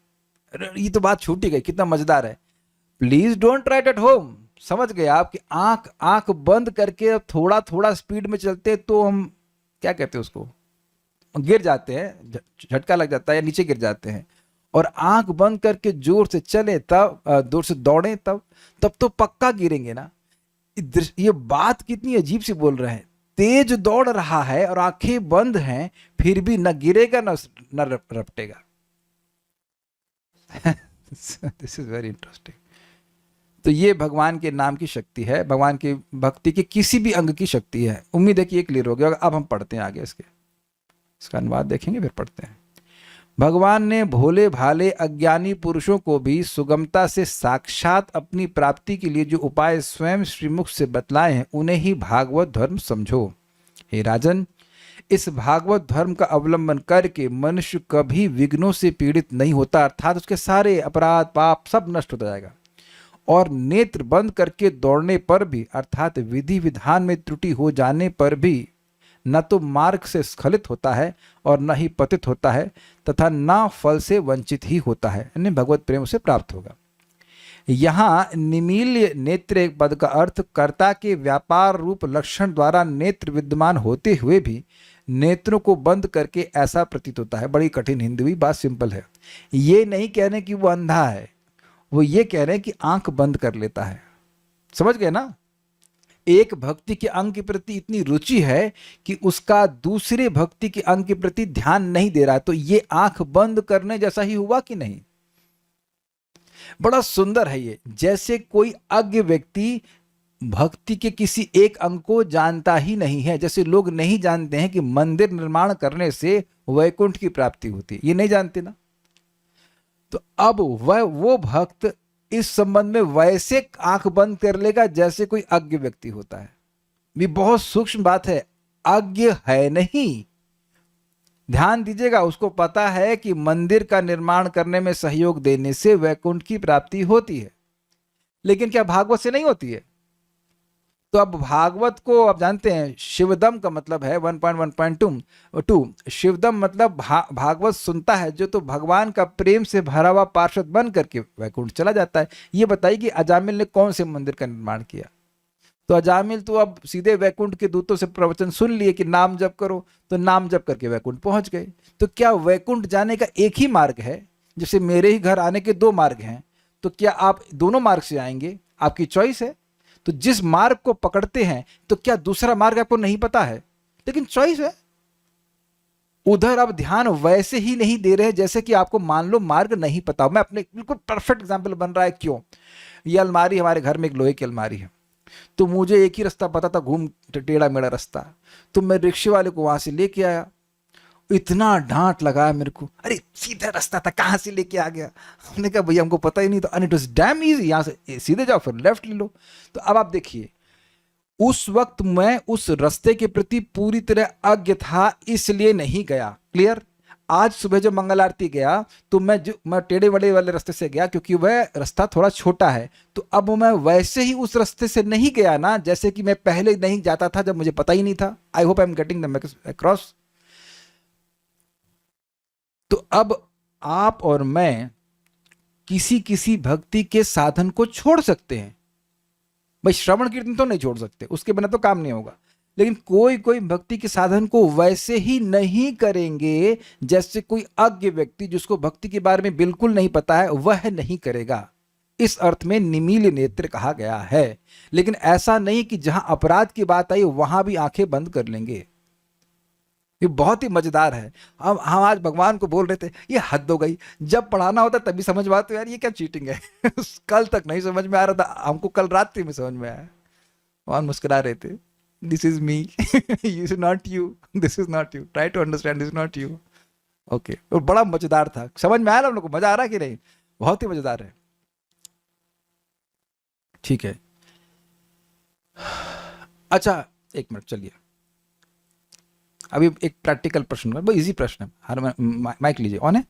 ये तो बात छूटी गई, कितना मजेदार है। Please don't try at home. समझ गए आप कि आंख बंद करके थोड़ा थोड़ा स्पीड में चलते तो हम क्या कहते हैं उसको, गिर जाते हैं, झटका लग जाता है या नीचे गिर जाते हैं। और आंख बंद करके जोर से चले तब, जोर से दौड़े तब तो पक्का गिरेंगे ना। ये बात कितनी अजीब सी बोल रहे हैं। तेज दौड़ रहा है और आंखें बंद हैं, फिर भी न गिरेगा न रपटेगा। This is very interesting. तो ये भगवान के नाम की शक्ति है, भगवान की भक्ति के किसी भी अंग की शक्ति है। उम्मीद है कि ये क्लियर हो गया। अब हम पढ़ते हैं आगे, इसका अनुवाद देखेंगे फिर पढ़ते हैं। भगवान ने भोले भाले अज्ञानी पुरुषों को भी सुगमता से साक्षात अपनी प्राप्ति के लिए जो उपाय स्वयं श्रीमुख से बतलाए हैं उन्हें ही भागवत धर्म समझो। हे राजन, इस भागवत धर्म का अवलंबन करके मनुष्य कभी विघ्नों से पीड़ित नहीं होता, अर्थात उसके सारे अपराध पाप सब नष्ट हो जाएगा। और नेत्र बंद करके दौड़ने पर भी, अर्थात विधि विधान में त्रुटि हो जाने पर भी, न तो मार्ग से स्खलित होता है और न ही पतित होता है, तथा न फल से वंचित ही होता है, यानी भगवत प्रेम से प्राप्त होगा। यहाँ निमील्य नेत्र पद का अर्थ कर्ता के व्यापार रूप लक्षण द्वारा नेत्र विद्यमान होते हुए भी नेत्रों को बंद करके ऐसा प्रतीत होता है। बड़ी कठिन हिंदी हुई, बात सिंपल है। ये नहीं कह रहे कि वो अंधा है, वो ये कह रहे हैं कि आंख बंद कर लेता है। समझ गए ना? एक भक्ति के अंग के प्रति इतनी रुचि है कि उसका दूसरे भक्ति के अंग के प्रति ध्यान नहीं दे रहा है, तो ये आंख बंद करने जैसा ही हुआ कि नहीं? बड़ा सुंदर है ये। जैसे कोई अज्ञ व्यक्ति भक्ति के किसी एक अंग को जानता ही नहीं है, जैसे लोग नहीं जानते हैं कि मंदिर निर्माण करने से वैकुंठ की प्राप्ति होती है, ये नहीं जानते ना। तो अब वो भक्त इस संबंध में वैसे आंख बंद कर लेगा जैसे कोई अज्ञ व्यक्ति होता है। भी बहुत सूक्ष्म बात है, अज्ञ है नहीं। ध्यान दीजिएगा, उसको पता है कि मंदिर का निर्माण करने में सहयोग देने से वैकुंठ की प्राप्ति होती है, लेकिन क्या भागवत से नहीं होती है? तो अब भागवत को आप जानते हैं, शिवदम का मतलब है 1.1.2 शिवदम मतलब भागवत सुनता है जो तो भगवान का प्रेम से भरा हुआ पार्षद बन करके वैकुंठ चला जाता है। ये बताइए कि अजामिल ने कौन से मंदिर का निर्माण किया? तो अजामिल तो अब सीधे वैकुंठ के दूतों से प्रवचन सुन लिए कि नाम जप करो, तो नाम जप करके वैकुंठ पहुंच गए। तो क्या वैकुंठ जाने का एक ही मार्ग है? जैसे मेरे ही घर आने के 2 मार्ग हैं, तो क्या आप दोनों मार्ग से आएंगे? आपकी चॉइस है। तो जिस मार्ग को पकड़ते हैं, तो क्या दूसरा मार्ग आपको नहीं पता है? लेकिन चॉइस है। उधर अब ध्यान वैसे ही नहीं दे रहे जैसे कि आपको मान लो मार्ग नहीं पता। मैं अपने बिल्कुल परफेक्ट एग्जाम्पल बन रहा है। क्यों? ये अलमारी, हमारे घर में एक लोहे की अलमारी है, तो मुझे एक ही रास्ता पता था, घूम टेढ़ा मेढ़ा रास्ता। तो मैं रिक्शे वाले को वहां से लेके आया, इतना डांट लगाया मेरे को, अरे सीधा रास्ता था, कहाँ से लेके आ गया। हमने कहा भैया हमको पता ही नहीं था, and it was dam easy, यहाँ से सीधे जाओ फिर लेफ्ट ले लो। तो अब आप देखिए, उस वक्त मैं उस रास्ते के प्रति पूरी तरह अज्ञ था, इसलिए नहीं गया। क्लियर? आज सुबह जब मंगल आरती गया तो मैं टेढ़े बड़े वाले रास्ते से गया, क्योंकि वह रास्ता थोड़ा छोटा है। तो अब मैं वैसे ही उस रास्ते से नहीं गया ना जैसे कि मैं पहले नहीं जाता था जब मुझे पता ही नहीं था। I hope I am getting the across. तो अब आप और मैं किसी किसी भक्ति के साधन को छोड़ सकते हैं। भाई श्रवण कीर्तन तो नहीं छोड़ सकते, उसके बिना तो काम नहीं होगा। लेकिन कोई कोई भक्ति के साधन को वैसे ही नहीं करेंगे जैसे कोई अज्ञ व्यक्ति जिसको भक्ति के बारे में बिल्कुल नहीं पता है वह नहीं करेगा। इस अर्थ में निमील नेत्र कहा गया है। लेकिन ऐसा नहीं कि जहां अपराध की बात आई वहां भी आंखें बंद कर लेंगे। ये बहुत ही मजेदार है। हम आज भगवान को बोल रहे थे, ये हद हो गई। जब पढ़ाना होता तभी समझ में आता, यार ये क्या चीटिंग है। कल तक नहीं समझ में आ रहा था, हमको कल रात्रि में समझ में आया। भगवान मुस्कुरा रहे थे, this is me, this is not you, this is not you, try to understand, this is not you. Okay, और बड़ा मजेदार था। समझ में आया ना हम लोग को? मजा आ रहा है कि नहीं? बहुत ही मजेदार है। ठीक है, अच्छा एक मिनट चलिए, अभी एक प्रैक्टिकल प्रश्न, बहुत इजी प्रश्न है। माइक लीजिए, ऑन है।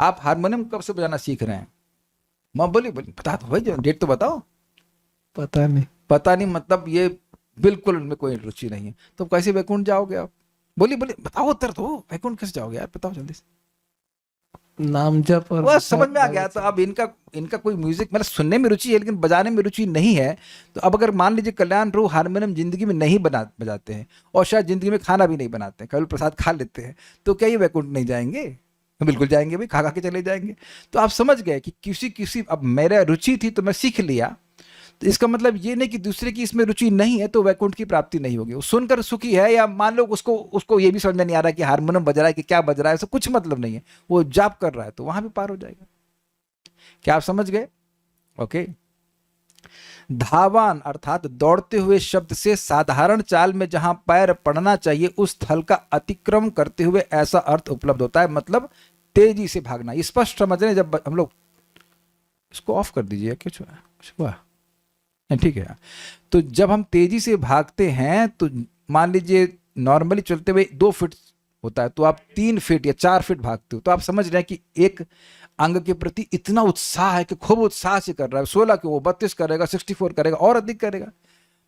आप हारमोनियम कब से बजाना सीख रहे हैं? मैं बोली बता दो भाई, डेट तो बताओ।
पता नहीं।
पता नहीं मतलब ये बिल्कुल उनमें कोई रुचि नहीं है, तो कैसे वैकुंठ जाओगे आप? बोली बताओ उत्तर दो, वैकुंठ कैसे जाओगे यार, बताओ जल्दी से।
नाम जप और
बस समझ में आ गया। तो अब इनका कोई म्यूजिक मतलब सुनने में रुचि है लेकिन बजाने में रुचि नहीं है। तो अब अगर मान लीजिए कल्याण प्रभु हारमोनियम जिंदगी में नहीं बजाते हैं और शायद जिंदगी में खाना भी नहीं बनाते हैं, केवल प्रसाद खा लेते हैं, तो क्या ये वैकुंठ नहीं जाएंगे? बिल्कुल जाएंगे भाई, खा खा के चले जाएंगे। तो आप समझ गए कि किसी अब मेरा रुचि थी तो मैं सीख लिया। तो इसका मतलब ये नहीं कि दूसरे की इसमें रुचि नहीं है तो वैकुंठ की प्राप्ति नहीं होगी। वो सुनकर सुखी है, या मान लो उसको ये भी समझ में नहीं आ रहा कि हारमोनियम बज रहा है कि क्या बज रहा है, ऐसा कुछ मतलब नहीं है। वो जाप कर रहा है तो वहां भी पार हो जाएगा। क्या आप समझ गए? ओके। धावान अर्थात दौड़ते हुए शब्द से साधारण चाल में जहां पैर पड़ना चाहिए उस स्थल का अतिक्रम करते हुए ऐसा अर्थ उपलब्ध होता है। मतलब तेजी से भागना। स्पष्ट समझ रहे हैं? जब हम लोग इसको ऑफ कर दीजिए, कुछ हुआ ठीक है। तो जब हम तेजी से भागते हैं तो मान लीजिए नॉर्मली चलते हुए 2 फीट होता है तो आप 3 फीट या 4 फीट भागते हो, तो आप समझ रहे हैं कि एक अंग के प्रति इतना उत्साह है कि खूब उत्साह से कर रहा है। 16 के वो 32 करेगा, 64 करेगा और अधिक करेगा।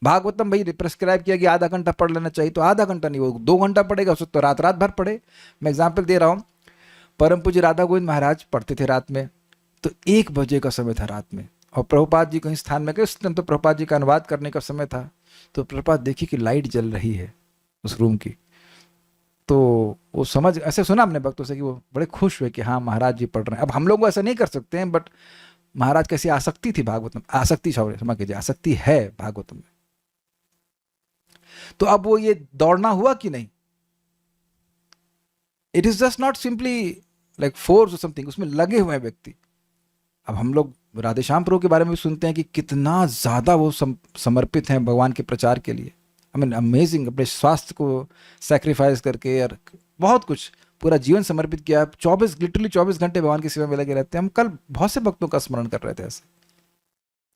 भागवतम भाई प्रेस्क्राइब किया कि आधा घंटा पढ़ लेना चाहिए, तो आधा घंटा नहीं, वो 2 घंटा पढ़ेगा, उसको तो रात भर पढ़े। मैं एग्जाम्पल दे रहा हूँ। परम पूज्य राधा गोविंद महाराज पढ़ते थे रात में, तो 1 बजे का समय था रात में, और प्रभुपाद जी कहीं स्थान में गए, उस टाइम तो प्रभुपाद जी का अनुवाद करने का समय था। तो प्रभुपाद देखी कि लाइट जल रही है उस रूम की, तो वो समझ, ऐसे सुना हमने भक्तों से कि वो बड़े खुश हुए कि हाँ महाराज जी पढ़ रहे हैं। अब हम लोग ऐसा नहीं कर सकते हैं, बट महाराज कैसी आसक्ति थी भागवतम, आसक्ति क्षमा कीजिए, आसक्ति है भागवतम में। तो अब वो ये दौड़ना हुआ कि नहीं? It is just not simply like force और समथिंग, उसमें लगे हुए हैं व्यक्ति। अब हम लोग राधेश्याम प्रभु के बारे में भी सुनते हैं कि कितना ज्यादा वो समर्पित हैं भगवान के प्रचार के लिए। आई मीन अमेजिंग, अपने स्वास्थ्य को सैक्रिफाइस करके और बहुत कुछ पूरा जीवन समर्पित किया। लिटरली 24 घंटे भगवान की सेवा में लगे रहते हैं। हम कल बहुत से भक्तों का स्मरण कर रहे थे ऐसे।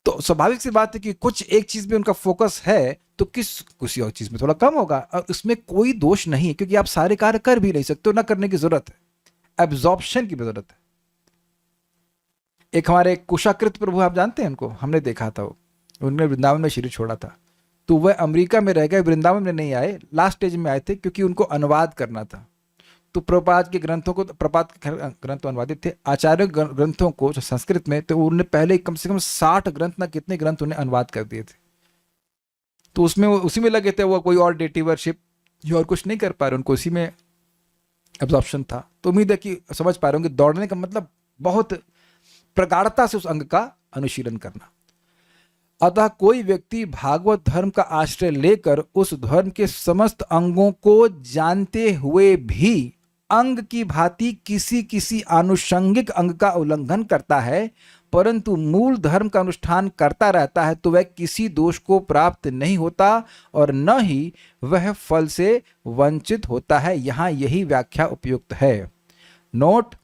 तो स्वाभाविक सी बात है कि कुछ एक चीज में उनका फोकस है तो किसी और चीज में थोड़ा कम होगा, और इसमें कोई दोष नहीं है, क्योंकि आप सारे कार्य कर भी नहीं सकते हो, ना करने की जरूरत है, एब्जॉर्प्शन की जरूरत है। एक हमारे कुशाकृत प्रभु, आप जानते हैं उनको, हमने देखा था, उन्होंने वृंदावन में शरीर छोड़ा था, तो वह अमेरिका में रह गए, वृंदावन में नहीं आए, लास्ट स्टेज में आए थे क्योंकि उनको अनुवाद करना था। तो प्रभुपाद के ग्रंथों को, प्रभुपाद के ग्रंथ अनुवादित थे, आचार्य ग्रंथों को जो संस्कृत में, तो उन्होंने पहले कम से कम 60 ग्रंथ ना कितने ग्रंथ उन्हें अनुवाद कर दिए थे। तो उसमें उसी में लगे थे, वो कोई और डेटी वर्शिप या और कुछ नहीं कर पा रहे, उनको उसी में एब्जॉर्प्शन था। तो उम्मीद है कि समझ पा रहे होंगे दौड़ने का मतलब बहुत प्रगाढ़ता से उस अंग का अनुशीलन करना। अतः कोई व्यक्ति भागवत धर्म का आश्रय लेकर उस धर्म के समस्त अंगों को जानते हुए भी अंग की भांति किसी किसी आनुषंगिक अंग का उल्लंघन करता है, परंतु मूल धर्म का अनुष्ठान करता रहता है, तो वह किसी दोष को प्राप्त नहीं होता और न ही वह फल से वंचित होता है। यहाँ यही व्याख्या उपयुक्त है। नोट: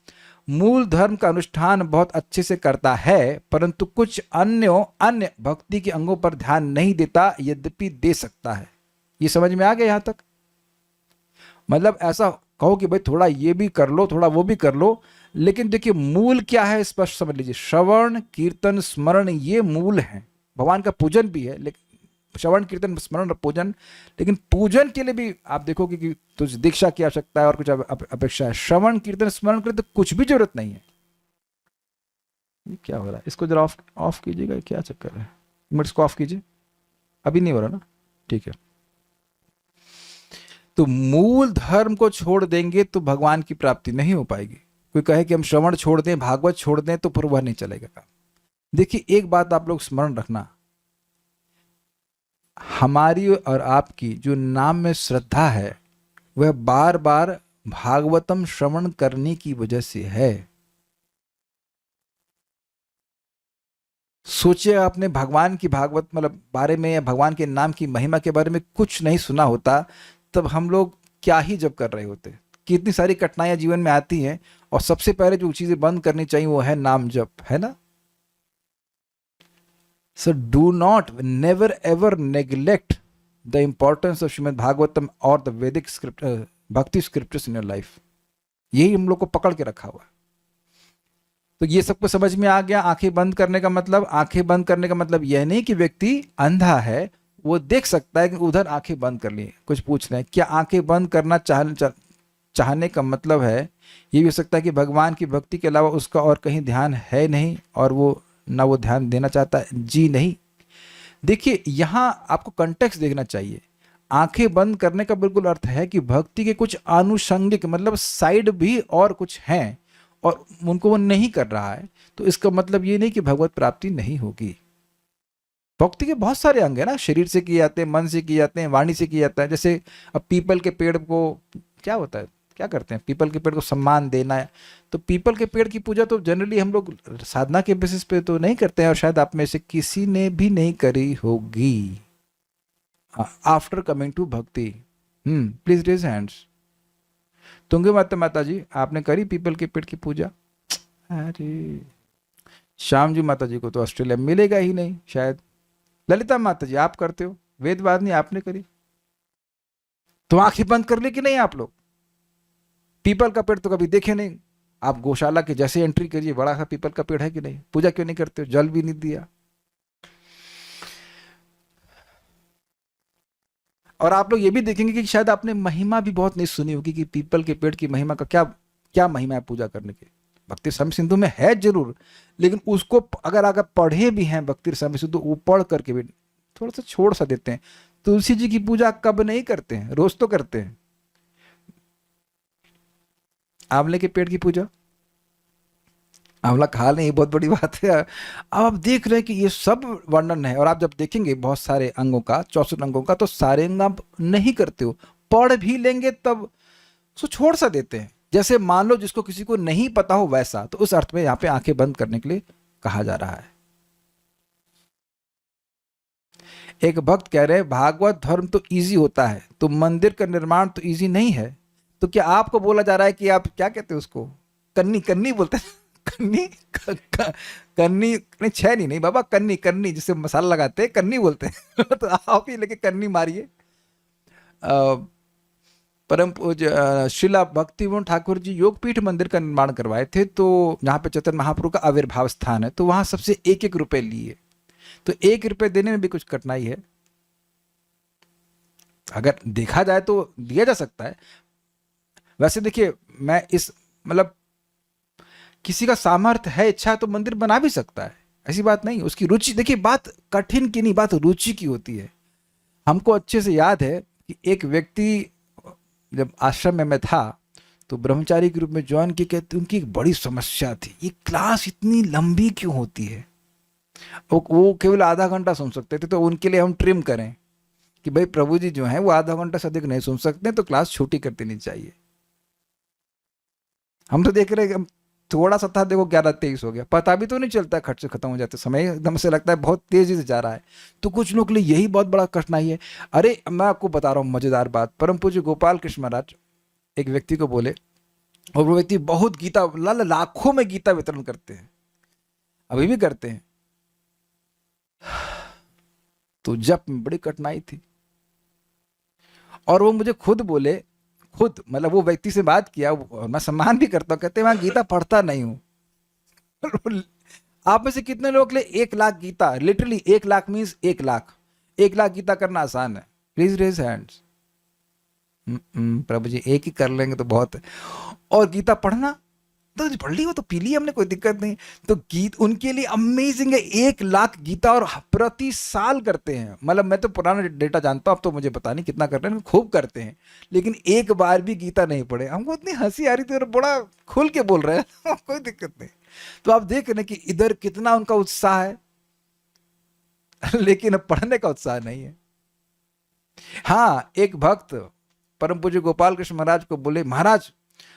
मूल धर्म का अनुष्ठान बहुत अच्छे से करता है, परंतु कुछ अन्य भक्ति के अंगों पर ध्यान नहीं देता, यद्यपि दे सकता है। ये समझ में आ गया यहां तक? मतलब ऐसा कहो कि भाई थोड़ा ये भी कर लो, थोड़ा वो भी कर लो, लेकिन देखिए मूल क्या है स्पष्ट समझ लीजिए। श्रवण कीर्तन स्मरण ये मूल है। भगवान का पूजन भी है, लेकिन श्रवण कीर्तन स्मरण और पूजन, लेकिन पूजन के लिए भी आप देखोगे कि तुझे दीक्षा की आवश्यकता है और कुछ अपेक्षा है। श्रवण कीर्तन स्मरण के लिए तो कुछ भी जरूरत नहीं है। ये क्या हो रहा है? इसको जरा ऑफ कीजिएगा, क्या चक्कर है? मिनट्स को ऑफ कीजिए। अभी नहीं हो रहा ना? ठीक है। तो मूल धर्म को छोड़ देंगे तो भगवान की प्राप्ति नहीं हो पाएगी। कोई कहे कि हम श्रवण छोड़ दें, भागवत छोड़ दें, तो फिर वह नहीं चलेगा काम। देखिए एक बात आप लोग स्मरण रखना, हमारी और आपकी जो नाम में श्रद्धा है वह बार बार भागवतम श्रवण करने की वजह से है। सोचिए आपने भगवान की भागवत मतलब बारे में या भगवान के नाम की महिमा के बारे में कुछ नहीं सुना होता, तब हम लोग क्या ही जप कर रहे होते। कितनी सारी कठिनाइयां जीवन में आती हैं और सबसे पहले जो चीजें बंद करनी चाहिए वो है नाम जप, है ना? So do not, never ever neglect the importance of Srimad Bhagavatam or the Vedic script, Bhakti scriptures in your life. यही हम लोग को पकड़ के रखा हुआ है। तो ये सबको समझ में आ गया। आंखें बंद करने का मतलब यह नहीं कि व्यक्ति अंधा है, वो देख सकता है कि उधर आंखें बंद कर ली। कुछ पूछ रहे हैं क्या आंखें बंद करना चाहने का मतलब है ये भी हो सकता है कि भगवान की भक्ति के अलावा उसका और कहीं ध्यान है नहीं और वो ना वो ध्यान देना चाहता है? जी नहीं। देखिए यहां आपको कंटेक्स्ट देखना चाहिए। आंखें बंद करने का बिल्कुल अर्थ है कि भक्ति के कुछ आनुषंगिक मतलब साइड भी और कुछ हैं और उनको वो नहीं कर रहा है, तो इसका मतलब ये नहीं कि भगवत प्राप्ति नहीं होगी। भक्ति के बहुत सारे अंग है ना, शरीर से किए जाते हैं, मन से किए जाते हैं, वाणी से किया जाता है। जैसे अब पीपल के पेड़ को क्या होता है, क्या करते हैं? पीपल के पेड़ को सम्मान देना है। तो पीपल के पेड़ की पूजा तो जनरली हम लोग साधना के बेसिस पे तो नहीं करते हैं, और शायद आप में से किसी ने भी नहीं करी होगी after coming to bhakti. Please raise hands. तुंगे माता जी आपने करी पीपल के पेड़ की पूजा? अरे श्याम जी माता जी को तो ऑस्ट्रेलिया मिलेगा ही नहीं शायद। ललिता माता जी आप करते हो, वेदवादिनी आपने करी, तो आंखें बंद कर ली कि नहीं आप लोग? पीपल का पेड़ तो कभी देखे नहीं। आप गौशाला के जैसे एंट्री करिए, बड़ा सा पीपल का पेड़ है कि नहीं? पूजा क्यों नहीं करते हो? जल भी नहीं दिया। और आप लोग ये भी देखेंगे कि शायद आपने महिमा भी बहुत नहीं सुनी होगी कि पीपल के पेड़ की महिमा का क्या क्या महिमा है पूजा करने की। भक्ति रसामृत सिंधु में है जरूर, लेकिन उसको अगर पढ़े भी हैं भक्ति रसामृत सिंधु, वो पढ़ करके भी थोड़ा सा छोड़ सा देते हैं। तुलसी जी की पूजा कब नहीं करते हैं? रोज तो करते हैं। आंवले के पेड़ की पूजा, आंवला खा लें, ये बहुत बड़ी बात है। अब आप देख रहे हैं कि ये सब वर्णन है, और आप जब देखेंगे बहुत सारे अंगों का, 64 अंगों का, तो सारे अंग आप नहीं करते हो। पढ़ भी लेंगे तब उसको छोड़ सा देते हैं, जैसे मान लो जिसको किसी को नहीं पता हो वैसा। तो उस अर्थ में यहाँ पे आंखें बंद करने के लिए कहा जा रहा है। एक भक्त कह रहे हैं भागवत धर्म तो इजी होता है, तो मंदिर का निर्माण तो इजी नहीं है। तो क्या आपको बोला जा रहा है कि आप क्या कहते हैं उसको, कन्नी बोलते हैं? कन्नी छैनी नहीं बाबा, कन्नी जिसे मसाला लगाते हैं कन्नी बोलते हैं। तो आप ही लेके कन्नी मारिए। परम पूज्य शिला भक्तिविनोद ठाकुर जी योगपीठ मंदिर का निर्माण करवाए थे, तो जहाँ पे चैतन्य महाप्रभु का आविर्भाव स्थान है, तो वहां सबसे 1-1 रुपए लिए। तो 1 रुपए देने में भी कुछ कठिनाई है। अगर देखा जाए तो दिया जा सकता है। वैसे देखिए, मैं इस मतलब किसी का सामर्थ्य है, इच्छा है, तो मंदिर बना भी सकता है, ऐसी बात नहीं। उसकी रुचि, देखिए बात कठिन की नहीं, बात रुचि की होती है। हमको अच्छे से याद है कि एक व्यक्ति जब आश्रम में मैं था तो ब्रह्मचारी के रूप में ज्वाइन की, कहते उनकी एक बड़ी समस्या थी, ये क्लास इतनी लंबी क्यों होती है। वो केवल आधा घंटा सुन सकते थे, तो उनके लिए हम ट्रिम करें कि भाई प्रभु जी जो हैं वो आधा घंटा से अधिक नहीं सुन सकते, तो क्लास छोटी कर देनी चाहिए। हम तो देख रहे हैं, थोड़ा सा था, देखो 11:23 हो गया, पता भी तो नहीं चलता, खर्च खत्म हो जाते समय, एकदम से लगता है बहुत तेजी से जा रहा है। तो कुछ लोग के लिए यही बहुत बड़ा कठिनाई है। अरे मैं आपको बता रहा हूँ मजेदार बात, परम पूज्य गोपाल कृष्ण महाराज एक व्यक्ति को बोले, और वो व्यक्ति बहुत गीता, लाखों में गीता वितरण करते हैं, अभी भी करते हैं। तो जब बड़ी कठिनाई थी, और वो मुझे खुद बोले, खुद मतलब वो व्यक्ति से बात किया, और मैं सम्मान भी करता हूँ, कहते हैं मैं गीता पढ़ता नहीं हूँ। आप में से कितने लोग के लिए 1,00,000 गीता, लिटरली 1,00,000 मीन्स 1,00,000, 1,00,000 गीता करना आसान है? Please raise hands. प्रभु जी एक ही कर लेंगे तो बहुत है। और गीता पढ़ना तो पढ़ ली, वो तो पी ली हमने, कोई दिक्कत नहीं। तो गीत उनके लिए अमेजिंग है, 1,00,000 गीता, और प्रति साल करते हैं। मतलब मैं तो पुराना डेटा जानता हूँ, अब तो मुझे पता नहीं कितना कर रहे हैं, खूब करते हैं, लेकिन एक बार भी गीता नहीं पढ़े। हमको इतनी हंसी आ रही थी, और बड़ा खुल के बोल रहे हैं। कोई दिक्कत नहीं। तो आप देख रहे हैं कि इधर कितना उनका उत्साह है, लेकिन पढ़ने का उत्साह नहीं है। हाँ, एक भक्त परम पूज्य गोपाल कृष्ण महाराज को बोले, महाराज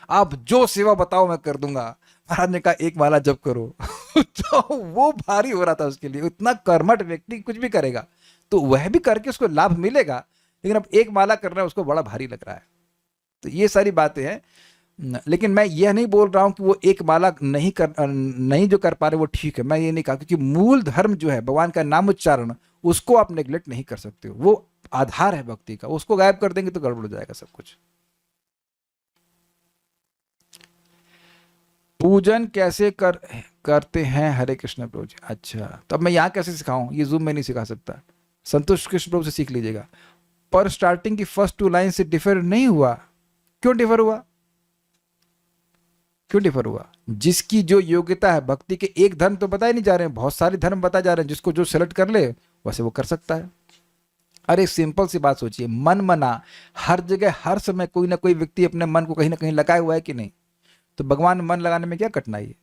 आप जो सेवा बताओ मैं कर दूंगा। महाराज ने कहा 1 माला जप करो। तो वो भारी हो रहा था उसके लिए, इतना कर्मठ व्यक्ति कुछ भी करेगा तो वह भी करके उसको लाभ मिलेगा, लेकिन अब 1 माला कर रहा है उसको बड़ा भारी लग रहा है। तो ये सारी बातें हैं, लेकिन मैं यह नहीं बोल रहा हूं कि वो 1 माला नहीं जो कर पा रहे वो ठीक है, मैं ये नहीं कहा, क्योंकि मूल धर्म जो है भगवान का नाम उच्चारण, उसको आप नेग्लेक्ट नहीं कर सकते हो, वो आधार है भक्ति का, उसको गायब कर देंगे तो गड़बड़ हो जाएगा सब कुछ। पूजन कैसे करते हैं? हरे कृष्ण प्रभु जी। अच्छा, तो अब मैं यहाँ कैसे सिखाऊं? ये जूम में नहीं सिखा सकता, संतोष कृष्ण प्रभु से सीख लीजिएगा। पर स्टार्टिंग की फर्स्ट 2 लाइन से डिफर नहीं हुआ। क्यों डिफर हुआ? क्यों डिफर हुआ? जिसकी जो योग्यता है, भक्ति के एक धर्म तो बताए नहीं जा रहे हैं, बहुत सारे धर्म बताए जा रहे हैं, जिसको जो सेलेक्ट कर ले वैसे वो कर सकता है। अरे सिंपल सी बात सोचिए, मन मना हर जगह हर समय कोई ना कोई व्यक्ति अपने मन को कहीं ना कहीं लगाए हुआ है कि नहीं? तो भगवान मन लगाने में क्या कठिनाई है?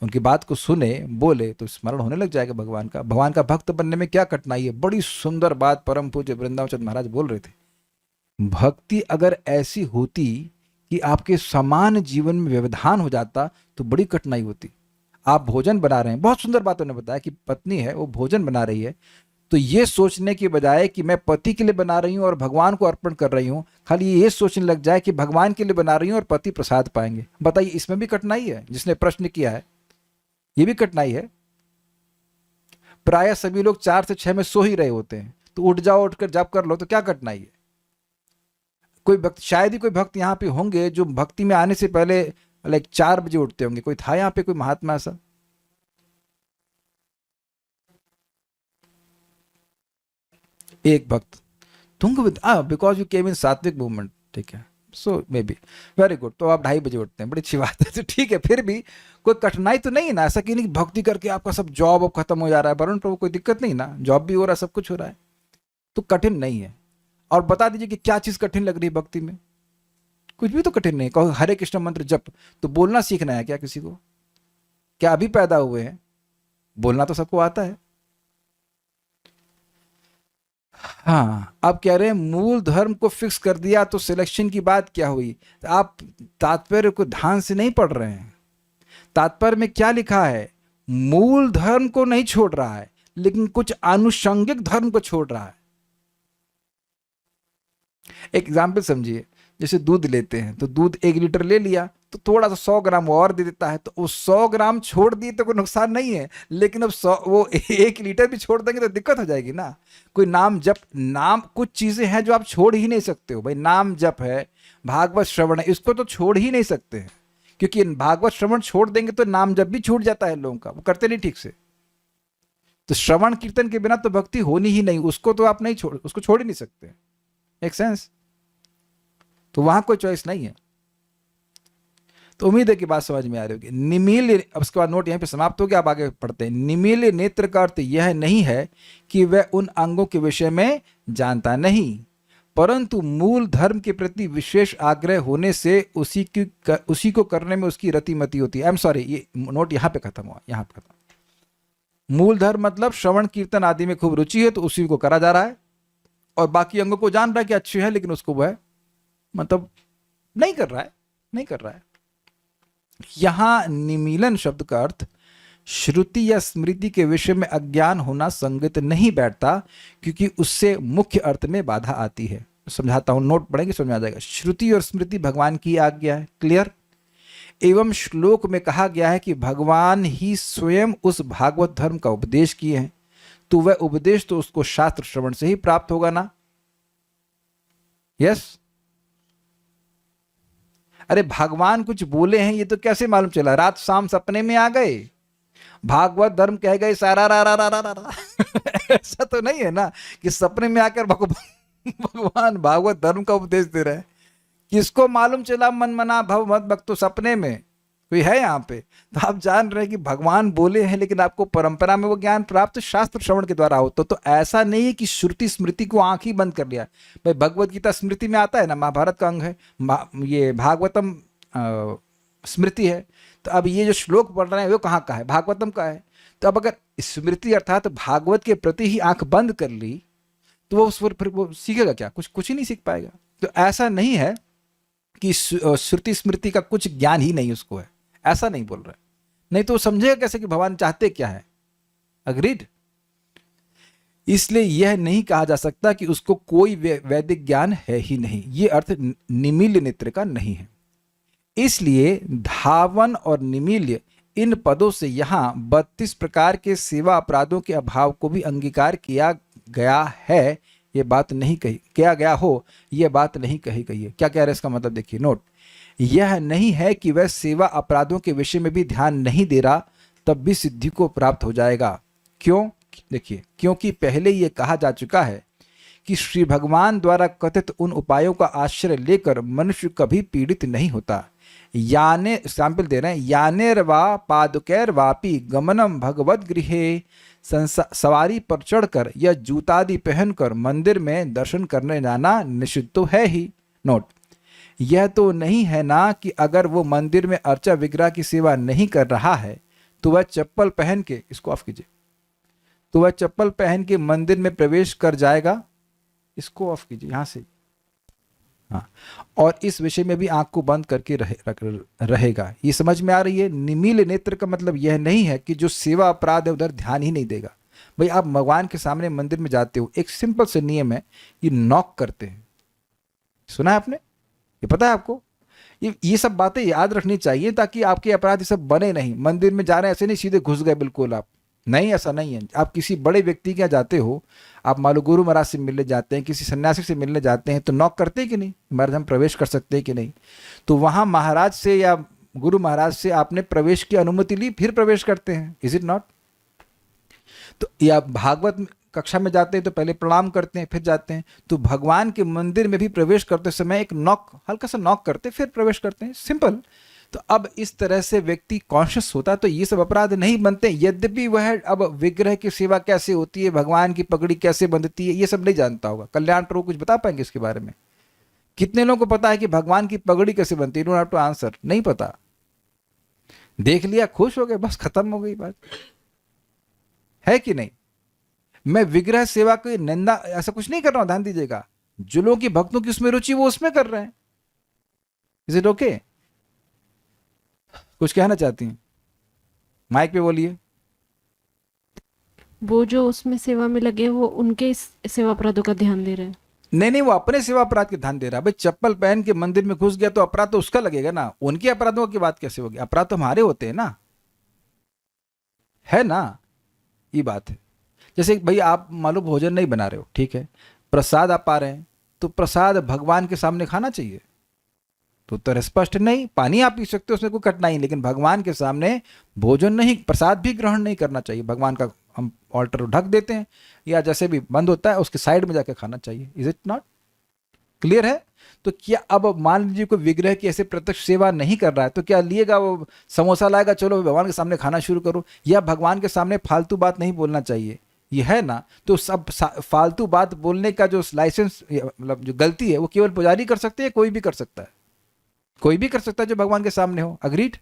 उनकी बात को सुने, बोले तो स्मरण होने लग जाएगा भगवान का। भगवान का भक्त बनने में क्या कठिनाई है? बड़ी सुंदर बात परम पूज्य वृंदावन चंद्र महाराज बोल रहे थे। भक्ति अगर ऐसी होती कि आपके समान जीवन में व्यवधान हो जाता तो बड़ी कठिनाई होती। आप भोजन बना रहे हैं, बहुत सुंदर बात उन्होंने बताया कि पत्नी है वो भोजन बना रही है, तो ये सोचने के बजाय कि मैं पति के लिए बना रही हूं और भगवान को अर्पण कर रही हूं, खाली ये सोचने लग जाए कि भगवान के लिए बना रही हूं और पति प्रसाद पाएंगे। बताइए, इसमें भी कठिनाई है? जिसने प्रश्न किया है ये भी कठिनाई है। प्राय सभी लोग 4 से 6 में सो ही रहे होते हैं, तो उठ जाओ, उठकर जप कर लो, तो क्या कठिनाई है? कोई भक्त, शायद ही कोई भक्त यहाँ पे होंगे जो भक्ति में आने से पहले लाइक 4 बजे उठते होंगे। कोई था यहाँ पे कोई महात्मा ऐसा? एक भक्त तुंग, बिकॉज यू केम इन सात्विक मूवमेंट, ठीक है, सो मे बी वेरी गुड। तो आप 2:30 बजे उठते हैं, बड़ी अच्छी बात है। तो ठीक है, फिर भी कोई कठिनाई तो नहीं है ना? ऐसा कि नहीं भक्ति करके आपका सब जॉब अब खत्म हो जा रहा है, वरुण प्रभु कोई दिक्कत नहीं ना? जॉब भी हो रहा है, सब कुछ हो रहा है, तो कठिन नहीं है। और बता दीजिए कि क्या चीज कठिन लग रही है भक्ति में? कुछ भी तो कठिन नहीं। कहो हरे कृष्ण मंत्र जप, तो बोलना सीखना है क्या किसी को? क्या अभी पैदा हुए हैं? बोलना तो सबको आता है। हाँ, आप कह रहे हैं मूल धर्म को फिक्स कर दिया तो सिलेक्शन की बात क्या हुई? तो आप तात्पर्य को ध्यान से नहीं पढ़ रहे हैं। तात्पर्य में क्या लिखा है? मूल धर्म को नहीं छोड़ रहा है, लेकिन कुछ आनुषंगिक धर्म को छोड़ रहा है। एक एग्जाम्पल समझिए, जैसे दूध लेते हैं, तो दूध 1 लीटर ले लिया तो थोड़ा सा 100 ग्राम और दे देता है, तो वो 100 ग्राम छोड़ दिए तो कोई नुकसान नहीं है, लेकिन अब 100 वो 1 लीटर भी छोड़ देंगे तो दिक्कत हो जाएगी ना। कोई नाम जप, नाम कुछ चीजें हैं जो आप छोड़ ही नहीं सकते हो भाई। नाम जप है, भागवत श्रवण है, इसको तो छोड़ ही नहीं सकते हैं, क्योंकि भागवत श्रवण छोड़ देंगे तो नाम जप भी छूट जाता है लोगों का, वो करते नहीं ठीक से। तो श्रवण कीर्तन के बिना तो भक्ति होनी ही नहीं, उसको तो आप नहीं छोड़, उसको छोड़ ही नहीं सकते। एक सेंस? तो वहां कोई चॉइस नहीं है। तो उम्मीद है कि बात समझ में आ रही होगी। निमील, अब उसके बाद नोट यहीं पे समाप्त हो गया, अब आगे पढ़ते हैं। निमील नेत्र का अर्थ यह नहीं है कि वह उन अंगों के विषय में जानता नहीं, परंतु मूल धर्म के प्रति विशेष आग्रह होने से उसी को करने में उसकी रतिमति होती है। आई एम सॉरी, ये नोट यहाँ पे खत्म हुआ, यहाँ पे खत्म। मूल धर्म मतलब श्रवण कीर्तन आदि में खूब रुचि है तो उसी को करा जा रहा है, और बाकी अंगों को जान रहा है कि अच्छे हैं, लेकिन उसको वह मतलब नहीं कर रहा है, नहीं कर रहा है। यहां निमीलन शब्द का अर्थ श्रुति या स्मृति के विषय में अज्ञान होना संगत नहीं बैठता, क्योंकि उससे मुख्य अर्थ में बाधा आती है। समझाता हूं, नोट पढ़ेंगे समझ आ जाएगा। श्रुति और स्मृति भगवान की आज्ञा है, क्लियर। एवं श्लोक में कहा गया है कि भगवान ही स्वयं उस भागवत धर्म का उपदेश किए हैं, तो वह उपदेश तो उसको शास्त्र श्रवण से ही प्राप्त होगा ना। यस। अरे भगवान कुछ बोले हैं ये तो कैसे मालूम चला? रात शाम सपने में आ गए, भागवत धर्म कह गए सारा रा रा रा रा रा, रा। ऐसा तो नहीं है ना कि सपने में आकर भगवान भागवत धर्म का उपदेश दे रहे हैं। किसको मालूम चला मन मना भव मत भक्तो सपने में कोई है यहाँ पे? तो आप जान रहे हैं कि भगवान बोले हैं, लेकिन आपको परंपरा में वो ज्ञान प्राप्त शास्त्र श्रवण के द्वारा होता। तो ऐसा नहीं है कि श्रुति स्मृति को आंख ही बंद कर लिया। भाई भगवत गीता स्मृति में आता है ना, महाभारत का अंग है, ये भागवतम स्मृति है। तो अब ये जो श्लोक पढ़ रहे हैं वो कहाँ का है? भागवतम का है। तो अब अगर स्मृति अर्थात भागवत के प्रति ही आंख बंद कर ली तो फिर वो सीखेगा क्या? कुछ ही नहीं सीख पाएगा। तो ऐसा नहीं है कि श्रुति स्मृति का कुछ ज्ञान ही नहीं उसको है, ऐसा नहीं बोल रहा है। नहीं तो वो समझेगा कैसे कि भगवान चाहते क्या है? अग्रीड। इसलिए यह नहीं कहा जा सकता कि उसको कोई वैदिक ज्ञान है ही नहीं। ये अर्थ निमील्य नेत्र का नहीं है। इसलिए धावन और निमील्य इन पदों से यहां 32 प्रकार के सेवा अपराधों के अभाव को भी अंगीकार किया गया है। ये बात नहीं कही किया गया हो, यह बात नहीं कही गई है। क्या कह रहे हैं इसका मतलब देखिए, नोट। यह नहीं है कि वह सेवा अपराधों के विषय में भी ध्यान नहीं दे रहा, तब भी सिद्धि को प्राप्त हो जाएगा। क्यों? देखिए, क्योंकि पहले यह कहा जा चुका है कि श्री भगवान द्वारा कथित उन उपायों का आश्रय लेकर मनुष्य कभी पीड़ित नहीं होता। याने एग्जाम्पल दे रहे हैं, यानेर्वा पादुकैर्वापि गमनम भगवत गृहे, सवारी पर चढ़कर या जूतादि पहनकर मंदिर में दर्शन करने जाना निषिद्ध तो है ही। नोट, यह तो नहीं है ना कि अगर वो मंदिर में अर्चा विग्रह की सेवा नहीं कर रहा है तो वह चप्पल पहन के, इसको ऑफ कीजिए, तो वह चप्पल पहन के मंदिर में प्रवेश कर जाएगा। इसको ऑफ कीजिए यहां से। हाँ, और इस विषय में भी आंख को बंद करके रहेगा। ये समझ में आ रही है? निमील नेत्र का मतलब यह नहीं है कि जो सेवा अपराध है उधर ध्यान ही नहीं देगा। भाई आप भगवान के सामने मंदिर में जाते हो, एक सिंपल से नियम है, ये नॉक करते हैं। सुना है आपने? ये पता है आपको? ये सब बातें याद रखनी चाहिए ताकि आपके अपराध ये सब बने नहीं। मंदिर में जा रहे हैं ऐसे नहीं सीधे घुस गए बिल्कुल आप, नहीं, ऐसा नहीं है। आप किसी बड़े व्यक्ति के यहाँ जाते हो, आप मान लो गुरु महाराज से मिलने जाते हैं, किसी सन्यासी से मिलने जाते हैं, तो नॉक करते हैं कि नहीं, महाराज हम प्रवेश कर सकते हैं कि नहीं? तो वहाँ महाराज से या गुरु महाराज से आपने प्रवेश की अनुमति ली, फिर प्रवेश करते हैं। Is it not? तो या भागवत कक्षा में जाते हैं तो पहले प्रणाम करते हैं फिर जाते हैं। तो भगवान के मंदिर में भी प्रवेश करते समय एक नॉक, हल्का सा नॉक करते फिर प्रवेश करते हैं, सिंपल। तो अब इस तरह से व्यक्ति कॉन्शियस होता है तो ये सब अपराध नहीं बनते। यद्यपि वह अब विग्रह की सेवा कैसे होती है, भगवान की पगड़ी कैसे बंधती है, ये सब नहीं जानता होगा। कल्याण प्रभु कुछ बता पाएंगे इसके बारे में? कितने लोगों को पता है कि भगवान की पगड़ी कैसे बनती है? डोंट हैव टू आंसर, नहीं पता। देख लिया, खुश हो गए, बस खत्म हो गई बात, है कि नहीं? मैं विग्रह सेवा की निंदा ऐसा कुछ नहीं कर रहा हूं, ध्यान दीजिएगा। जो लोगों की भक्तों की उसमें रुचि वो उसमें कर रहे हैं। Is it okay? कुछ कहना चाहती हैं? माइक पे बोलिए।
वो जो उसमें सेवा में लगे हैं, वो उनके इस सेवा अपराधों का ध्यान दे रहे हैं।
नहीं, वो अपने सेवा अपराध के ध्यान दे रहा है। भाई चप्पल पहन के मंदिर में घुस गया तो अपराध तो उसका लगेगा ना, उनके अपराधों की बात कैसे होगी? अपराध तो हमारे होते हैं ना, है ना? ये बात है। जैसे भाई आप मान लो भोजन नहीं बना रहे हो, ठीक है, प्रसाद आप पा रहे हैं, तो प्रसाद भगवान के सामने खाना चाहिए? तो उत्तर स्पष्ट नहीं। पानी आप पी सकते हो, उसमें कोई कठिनाई, लेकिन भगवान के सामने भोजन नहीं, प्रसाद भी ग्रहण नहीं करना चाहिए। भगवान का हम ऑल्टर ढक देते हैं या जैसे भी बंद होता है उसके साइड में जाकर खाना चाहिए। इज इट नॉट क्लियर है? तो क्या अब मान लीजिए कोई विग्रह की ऐसे प्रत्यक्ष सेवा नहीं कर रहा है तो क्या लिएगा वो समोसा लाएगा, चलो भगवान के सामने खाना शुरू करो? या भगवान के सामने फालतू बात नहीं बोलना चाहिए, ये है ना? तो सब फालतू बात बोलने का जो लाइसेंस, मतलब जो गलती है, वो केवल पुजारी कर सकते हैं, कोई भी कर सकता है, कोई भी कर सकता है जो भगवान के सामने हो। अग्रीड?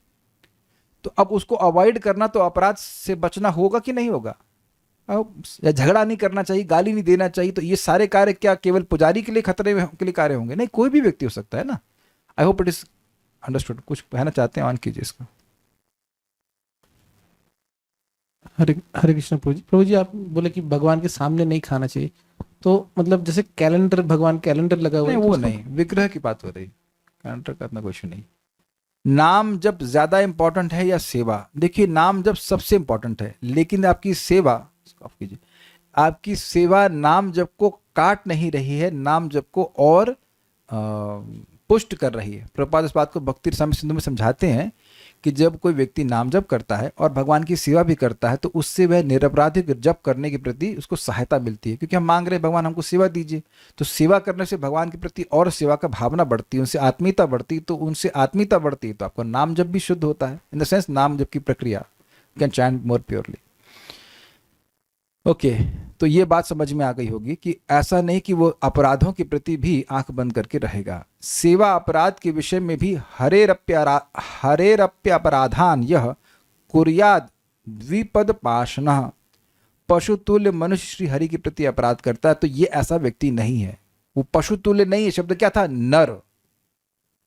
तो अब उसको अवॉइड करना, तो अपराध से बचना होगा कि नहीं होगा? या झगड़ा नहीं करना चाहिए, गाली नहीं देना चाहिए, तो ये सारे कार्य क्या केवल पुजारी के लिए खतरे के लिए कार्य होंगे? नहीं, कोई भी व्यक्ति हो सकता है ना। I hope it is understood. कुछ कहना चाहते हैं, ऑन कीजिए इसको।
हरे हरे कृष्ण प्रभु जी। प्रभु जी, आप बोले कि भगवान के सामने नहीं खाना चाहिए, तो मतलब जैसे कैलेंडर, भगवान कैलेंडर लगा हुआ
नहीं,
है, तो
वो
उसको-
नहीं, विग्रह की बात हो रही, कैलेंडर का इतना क्वेश्चन नहीं। नाम जब ज्यादा इंपॉर्टेंट है या सेवा? देखिए, नाम जब सबसे इंपॉर्टेंट है, लेकिन आपकी सेवा, इसको ऑफ कीजिए, आपकी सेवा नाम जब को काट नहीं रही है, नाम जब को और पुष्ट कर रही है। प्रभुपाद इस बात को भक्ति रसामृत सिंधु में समझाते हैं कि जब कोई व्यक्ति नाम जप करता है और भगवान की सेवा भी करता है, तो उससे वह निरपराधिक जप करने के प्रति उसको सहायता मिलती है, क्योंकि हम मांग रहे हैं भगवान हमको सेवा दीजिए। तो सेवा करने से भगवान के प्रति और सेवा का भावना बढ़ती है, उनसे आत्मीयता बढ़ती है, तो उनसे आत्मीयता बढ़ती है तो आपका नाम जप भी शुद्ध होता है। इन द सेंस नाम जप की प्रक्रिया can chant more purely. Okay, तो ये बात समझ में आ गई होगी कि ऐसा नहीं कि वो अपराधों के प्रति भी आंख बंद करके रहेगा। सेवा अपराध के विषय में भी हरेरप्य अपराधान यह कुर्याद द्विपद पाशनः, पशुतुल्य मनुष्य श्री हरि के प्रति अपराध करता है, तो ये ऐसा व्यक्ति नहीं है। वो पशुतुल्य नहीं है, शब्द क्या था? नर।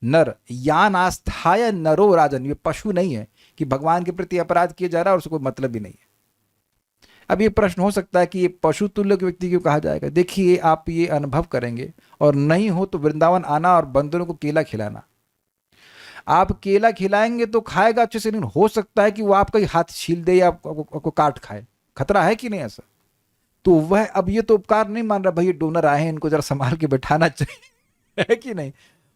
नर यान आस्थाय नरो राजन, ये पशु नहीं है कि भगवान के प्रति अपराध किया जा रहा है और उसको कोई मतलब भी नहीं है। अब ये प्रश्न हो सकता है कि ये पशु तुल्य व्यक्ति क्यों कहा जाएगा? देखिए, आप ये अनुभव करेंगे, और नहीं हो तो वृंदावन आना और बंदरों को केला खिलाना। आप केला खिलाएंगे तो खाएगा अच्छे से, नहीं हो सकता है कि वो आपका ही हाथ छील दे या आपको काट खाए। खतरा है कि नहीं ऐसा? तो वह अब ये तो उपकार नहीं मान रहा, भाई डोनर आए हैं, इनको जरा संभाल के बैठाना चाहिए, है कि नहीं?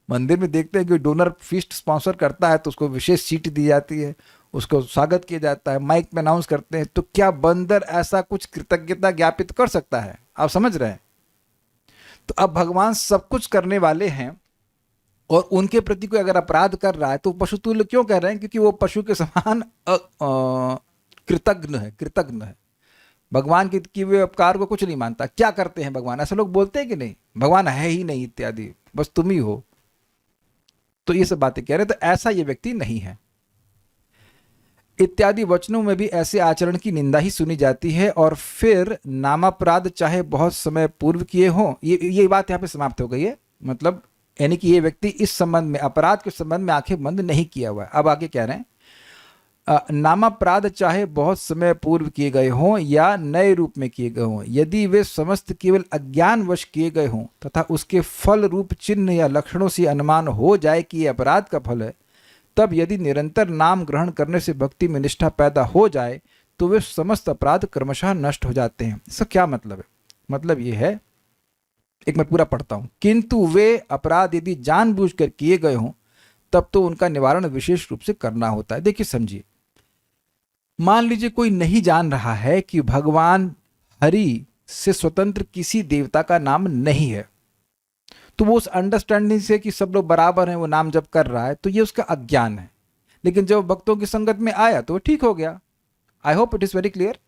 मंदिर में देखते हैं कि डोनर फीस्ट स्पॉन्सर करता है तो उसको विशेष सीट दी जाती है, उसको स्वागत किया जाता है, माइक में अनाउंस करते हैं। तो क्या बंदर ऐसा कुछ कृतज्ञता ज्ञापित कर सकता है? आप समझ रहे हैं? तो अब भगवान सब कुछ करने वाले हैं और उनके प्रति कोई अगर अपराध कर रहा है तो पशुतुल्य क्यों कह रहे हैं? क्योंकि वो पशु के समान कृतज्ञ है, कृतज्ञ है। भगवान के किए हुए उपकार को कुछ नहीं मानता। क्या करते हैं भगवान? ऐसा लोग बोलते हैं कि नहीं, भगवान है ही नहीं इत्यादि, बस तुम ही हो। तो ये सब बातें कह रहे हैं। तो ऐसा ये व्यक्ति नहीं है। इत्यादि वचनों में भी ऐसे आचरण की निंदा ही सुनी जाती है। और फिर नामापराध चाहे बहुत समय पूर्व किए हों, ये बात यहाँ पे समाप्त हो गई है। मतलब यानी कि ये व्यक्ति इस संबंध में, अपराध के संबंध में आंखें बंद नहीं किया हुआ है। अब आगे कह रहे हैं, नामापराध चाहे बहुत समय पूर्व किए गए हों या नए रूप में किए गए हों, यदि वे समस्त केवल अज्ञानवश किए गए हों तथा उसके फल रूप चिन्ह या लक्षणों से अनुमान हो जाए कि ये अपराध का फल है, तब यदि निरंतर नाम ग्रहण करने से भक्ति में निष्ठा पैदा हो जाए तो वे समस्त अपराध क्रमशः नष्ट हो जाते हैं। इसका क्या मतलब है? मतलब ये है, एक मैं पूरा पढ़ता हूं। किंतु वे अपराध यदि जानबूझकर किए गए हों तब तो उनका निवारण विशेष रूप से करना होता है। देखिए, समझिए, मान लीजिए कोई नहीं जान रहा है कि भगवान हरि से स्वतंत्र किसी देवता का नाम नहीं है, तो वो उस अंडरस्टैंडिंग से कि सब लोग बराबर हैं वो नाम जप कर रहा है, तो ये उसका अज्ञान है। लेकिन जब भक्तों की संगत में आया तो ठीक हो गया। I hope it is very clear.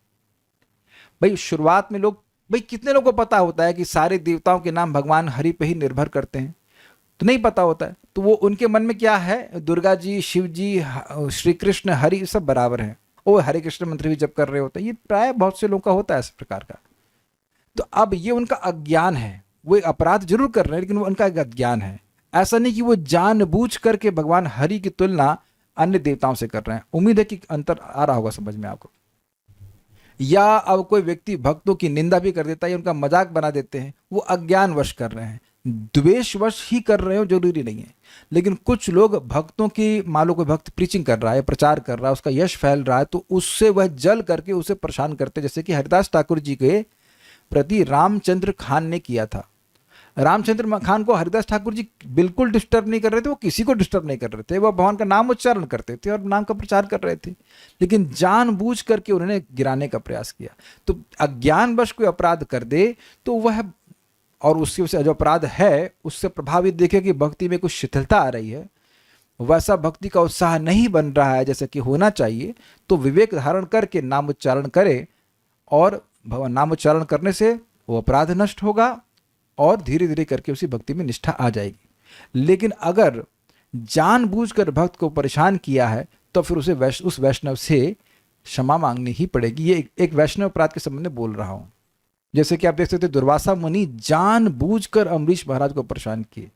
भाई शुरुआत में लोग, भाई कितने लोगों को पता होता है कि सारे देवताओं के नाम भगवान हरि पे ही निर्भर करते हैं? तो नहीं पता होता है। तो वो उनके मन में क्या है, दुर्गा जी, शिव जी, श्री कृष्ण, हरि सब बराबर हैं। वो हरे कृष्ण मंत्र भी जप कर रहे होते हैं। ये प्राय बहुत से लोगों का होता है इस प्रकार का। तो अब ये उनका अज्ञान है। वो अपराध जरूर कर रहे हैं लेकिन वो उनका अज्ञान है। ऐसा नहीं कि वो जानबूझ करके भगवान हरि की तुलना अन्य देवताओं से कर रहे हैं। उम्मीद है कि अंतर आ रहा होगा समझ में आपको। या अब कोई व्यक्ति भक्तों की निंदा भी कर देता है, उनका मजाक बना देते हैं, वो अज्ञानवश कर रहे हैं। द्वेषवश ही कर रहे हो जरूरी नहीं है। लेकिन कुछ लोग भक्तों की, मान लो कोई भक्त प्रीचिंग कर रहा है, प्रचार कर रहा है, उसका यश फैल रहा है, तो उससे वह जल करके उसे परेशान करते, जैसे कि हरिदास ठाकुर जी के प्रति रामचंद्र खान ने किया था। रामचंद्र खान को हरिदास ठाकुर जी बिल्कुल डिस्टर्ब नहीं कर रहे थे, वो किसी को डिस्टर्ब नहीं कर रहे थे, वह भगवान का नाम उच्चारण करते थे और नाम का प्रचार कर रहे थे, लेकिन जानबूझ करके उन्होंने गिराने का प्रयास किया। तो अज्ञानवश कोई अपराध कर दे तो वह, और उसकी वजह से जो अपराध है उससे प्रभावित देखे कि भक्ति में कुछ शिथिलता आ रही है, वैसा भक्ति का उत्साह नहीं बन रहा है जैसे कि होना चाहिए, तो विवेक धारण करके नाम उच्चारण करे, और नाम उच्चारण करने से वो अपराध नष्ट होगा और धीरे धीरे करके उसी भक्ति में निष्ठा आ जाएगी। लेकिन अगर जानबूझकर भक्त को परेशान किया है तो फिर उसे उस वैष्णव से क्षमा मांगनी ही पड़ेगी। ये एक वैष्णव अपराध के संबंध में बोल रहा हूं। जैसे कि आप देख सकते हैं दुर्वासा मुनि जानबूझकर अम्बरीश महाराज को परेशान किए।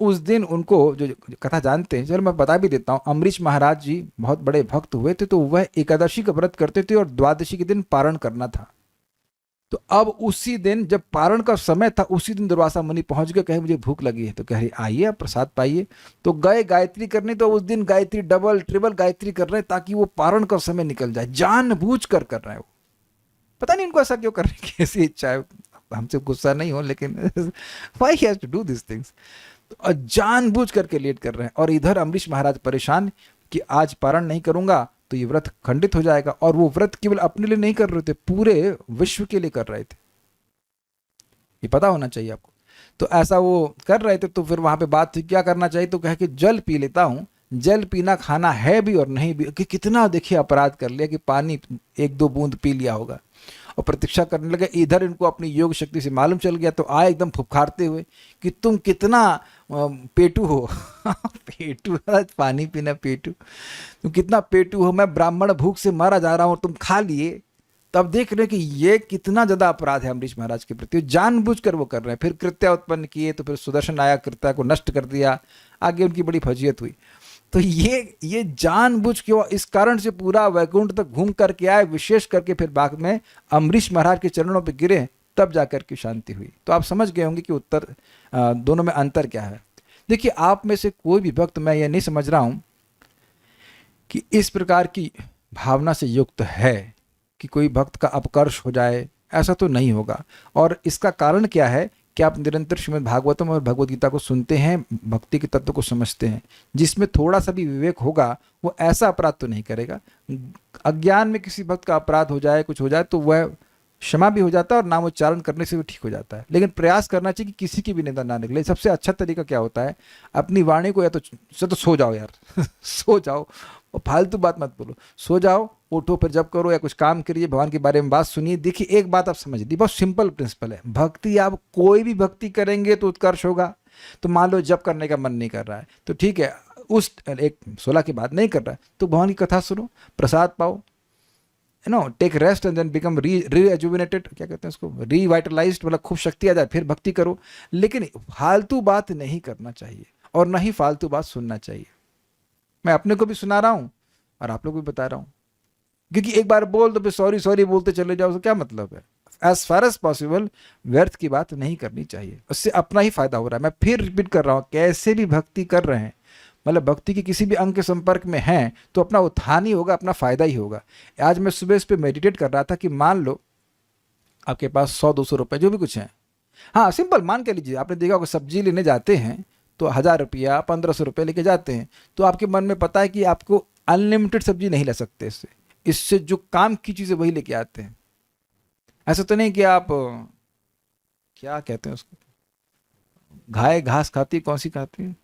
उस दिन उनको जो कथा जानते हैं, चलो मैं बता भी देता हूँ। अम्बरीश महाराज जी बहुत बड़े भक्त हुए थे, तो वह एकादशी का व्रत करते थे और द्वादशी के दिन पारण करना था। तो अब उसी दिन जब पारण का समय था, उसी दिन दुर्वासा मुनि पहुंच गए, कहे मुझे भूख लगी है। तो कह रही आइए आप प्रसाद पाइए। तो गए गायत्री करने, तो उस दिन गायत्री डबल ट्रिपल गायत्री कर रहे हैं ताकि वो पारण का समय निकल जाए। जानबूझ कर रहे हैं वो, पता नहीं इनको ऐसा क्यों करने की ऐसी इच्छा है। हमसे गुस्सा नहीं हो, लेकिन why he has to do this things. तो जानबूझ करके लेट कर रहे हैं। और इधर अम्बरीश महाराज परेशान कि आज पारण नहीं करूंगा तो ये व्रत खंडित हो जाएगा। और वो व्रत केवल अपने लिए नहीं कर रहे थे, पूरे विश्व के लिए कर रहे थे, ये पता होना चाहिए आपको। तो ऐसा वो कर रहे थे। तो फिर वहां पे बात थी क्या करना चाहिए, तो कहे कि जल पी लेता हूं। जल पीना खाना है भी और नहीं भी, कि कितना देखिए अपराध कर लिया कि पानी 1-2 बूंद पी लिया होगा। और प्रतीक्षा करने लगे। इधर इनको अपनी योग शक्ति से मालूम चल गया, तो आए एकदम फुफकारते हुए कि तुम कितना पेटू हो। पेटू, पानी पीना पेटू, तुम कितना पेटू हो, मैं ब्राह्मण भूख से मारा जा रहा हूं, तुम खा लिए। तब देख रहे कि ये कितना ज्यादा अपराध है अम्बरीश महाराज के प्रति। जानबूझकर वो कर रहे हैं। फिर कृत्या उत्पन्न किए, तो फिर सुदर्शन आया, कृत्या को नष्ट कर दिया। आगे उनकी बड़ी फजीयत हुई। तो ये जानबूझ के इस कारण से पूरा वैकुंठ तक घूम करके आए, विशेष करके फिर बाद में अम्बरीश महाराज के चरणों पर गिरे, तब जाकर के शांति हुई। तो आप समझ गए होंगे कि उत्तर दोनों में अंतर क्या है। देखिए, आप में से कोई भी भक्त, मैं ये नहीं समझ रहा हूं कि इस प्रकार की भावना से युक्त है कि कोई भक्त का अपकर्ष हो जाए, ऐसा तो नहीं होगा। और इसका कारण क्या है कि आप निरंतर श्रीमद् भागवतम और भगवद गीता को सुनते हैं, भक्ति के तत्व को समझते हैं। जिसमें थोड़ा सा भी विवेक होगा वो ऐसा अपराध तो नहीं करेगा। अज्ञान में किसी भक्त का अपराध हो जाए, कुछ हो जाए, तो वह क्षमा भी हो जाता है और नाम उच्चारण करने से भी ठीक हो जाता है। लेकिन प्रयास करना चाहिए कि किसी की भी निंदा ना निकले। सबसे अच्छा तरीका क्या होता है, अपनी वाणी को या तो सो जाओ यार। सो जाओ और फालतू बात मत बोलो। सो जाओ, उठो, फिर जब करो या कुछ काम करिए, भगवान के बारे में बात सुनिए। देखिए, एक बात आप समझ लीजिए, बहुत सिंपल प्रिंसिपल है। भक्ति, आप कोई भी भक्ति करेंगे तो उत्कर्ष होगा। तो मान लो जब करने का मन नहीं कर रहा है, तो ठीक है, उस एक 16 के बाद नहीं कर रहा है, तो भगवान की कथा सुनो, प्रसाद पाओ, take rest and then become rejuvenated, क्या कहते हैं उसको, रीवाइटलाइज्ड, मतलब खूब शक्ति आ जाए, फिर भक्ति करो। लेकिन फालतू बात नहीं करना चाहिए और न ही फालतू बात सुनना चाहिए। मैं अपने को भी सुना रहा हूं और आप लोग भी बता रहा हूं, क्योंकि एक बार बोल तो फिर सॉरी सॉरी बोलते चले जाओ, तो क्या मतलब है। एज फार एज पॉसिबल व्यर्थ की बात नहीं करनी चाहिए, उससे अपना ही फायदा हो रहा है। मैं फिर रिपीट कर रहा हूं, कैसे भी भक्ति कर रहे हैं, मतलब भक्ति के किसी भी अंग के संपर्क में हैं, तो अपना उत्थान ही होगा, अपना फायदा ही होगा। आज मैं सुबह इस पर मेडिटेट कर रहा था कि मान लो आपके पास 100-200 रुपए जो भी कुछ है, हाँ सिंपल मान के लीजिए, आपने देखा होगा सब्जी लेने जाते हैं तो 1000 रुपया 1500 रुपये लेके जाते हैं। तो आपके मन में पता है कि आपको अनलिमिटेड सब्जी नहीं ला सकते, इससे जो काम की चीज़ें वही लेके आते हैं। ऐसा तो नहीं कि आप क्या कहते हैं उसको, गाय घास खाती है, कौन सी खाती है,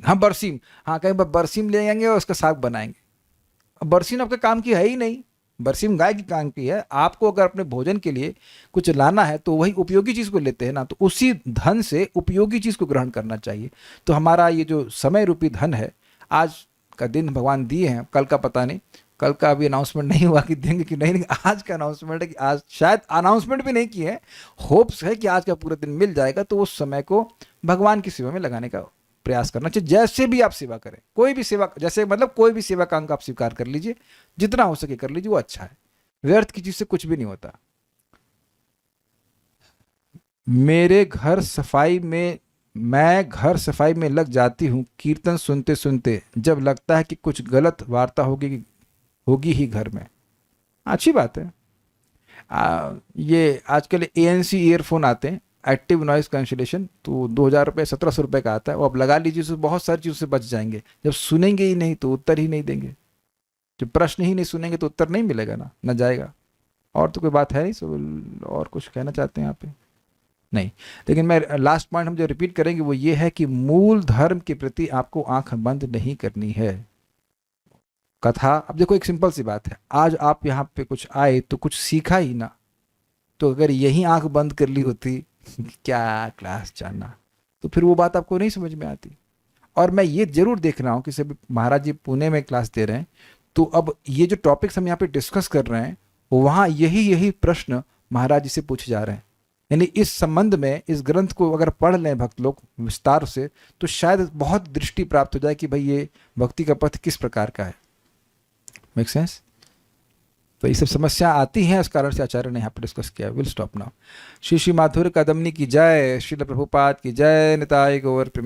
हाँ बरसीम, हाँ कहीं बरसीम ले आएंगे और उसका साग बनाएंगे। बरसीम आपके काम की है ही नहीं, बरसीम गाय की काम की है। आपको अगर अपने भोजन के लिए कुछ लाना है तो वही उपयोगी चीज़ को लेते हैं ना, तो उसी धन से उपयोगी चीज़ को ग्रहण करना चाहिए। तो हमारा ये जो समय रूपी धन है, आज का दिन भगवान दिए हैं, कल का पता नहीं, कल का अभी अनाउंसमेंट नहीं हुआ कि देंगे कि नहीं, आज का अनाउंसमेंट है कि आज शायद अनाउंसमेंट भी नहीं किए हैं, होप्स है कि आज का पूरा दिन मिल जाएगा। तो उस समय को भगवान की सेवा में लगाने का प्रयास करना चाहिए। जैसे भी आप सेवा करें, कोई भी सेवा, जैसे मतलब कोई भी सेवा का अंग आप स्वीकार कर लीजिए, जितना हो सके कर लीजिए, वो अच्छा है। व्यर्थ की चीज से कुछ भी नहीं होता। मेरे घर सफाई में, मैं घर सफाई में लग जाती हूँ कीर्तन सुनते सुनते, जब लगता है कि कुछ गलत वार्ता होगी ही घर में। अच्छी बात है। ये आजकल ANC ईयरफोन आते हैं, एक्टिव नॉइस कैंसिलेशन, तो 2000 रुपये 1700 रुपये का आता है, वो आप लगा लीजिए, उससे बहुत सारी चीज़ों से बच जाएंगे। जब सुनेंगे ही नहीं तो उत्तर ही नहीं देंगे, जब प्रश्न ही नहीं सुनेंगे तो उत्तर नहीं मिलेगा ना जाएगा। और तो कोई बात है नहीं, सब और कुछ कहना चाहते हैं यहाँ पे नहीं। लेकिन मैं लास्ट पॉइंट हम जो रिपीट करेंगे वो ये है कि मूल धर्म के प्रति आपको आंख बंद नहीं करनी है। कथा, अब देखो एक सिंपल सी बात है, आज आप यहाँ पे कुछ आए तो कुछ सीखा ही ना, तो अगर यही आंख बंद कर ली होती क्या क्लास जानना, तो फिर वो बात आपको नहीं समझ में आती। और मैं ये जरूर देख रहा हूँ कि सभी महाराज जी पुणे में क्लास दे रहे हैं, तो अब ये जो टॉपिक्स हम यहाँ पे डिस्कस कर रहे हैं वहाँ यही प्रश्न महाराज जी से पूछे जा रहे हैं। यानी इस संबंध में इस ग्रंथ को अगर पढ़ लें भक्त लोग विस्तार से तो शायद बहुत दृष्टि प्राप्त हो जाए कि भाई ये भक्ति का पथ किस प्रकार का है। Make sense? तो ये सब समस्या आती हैं, इस कारण से आचार्य ने यहाँ पर डिस्कस किया। Will stop now. Shri Shri माधुर्य कदमनी की जय, श्रील प्रभुपाद की जय, निताय गौर प्रेम।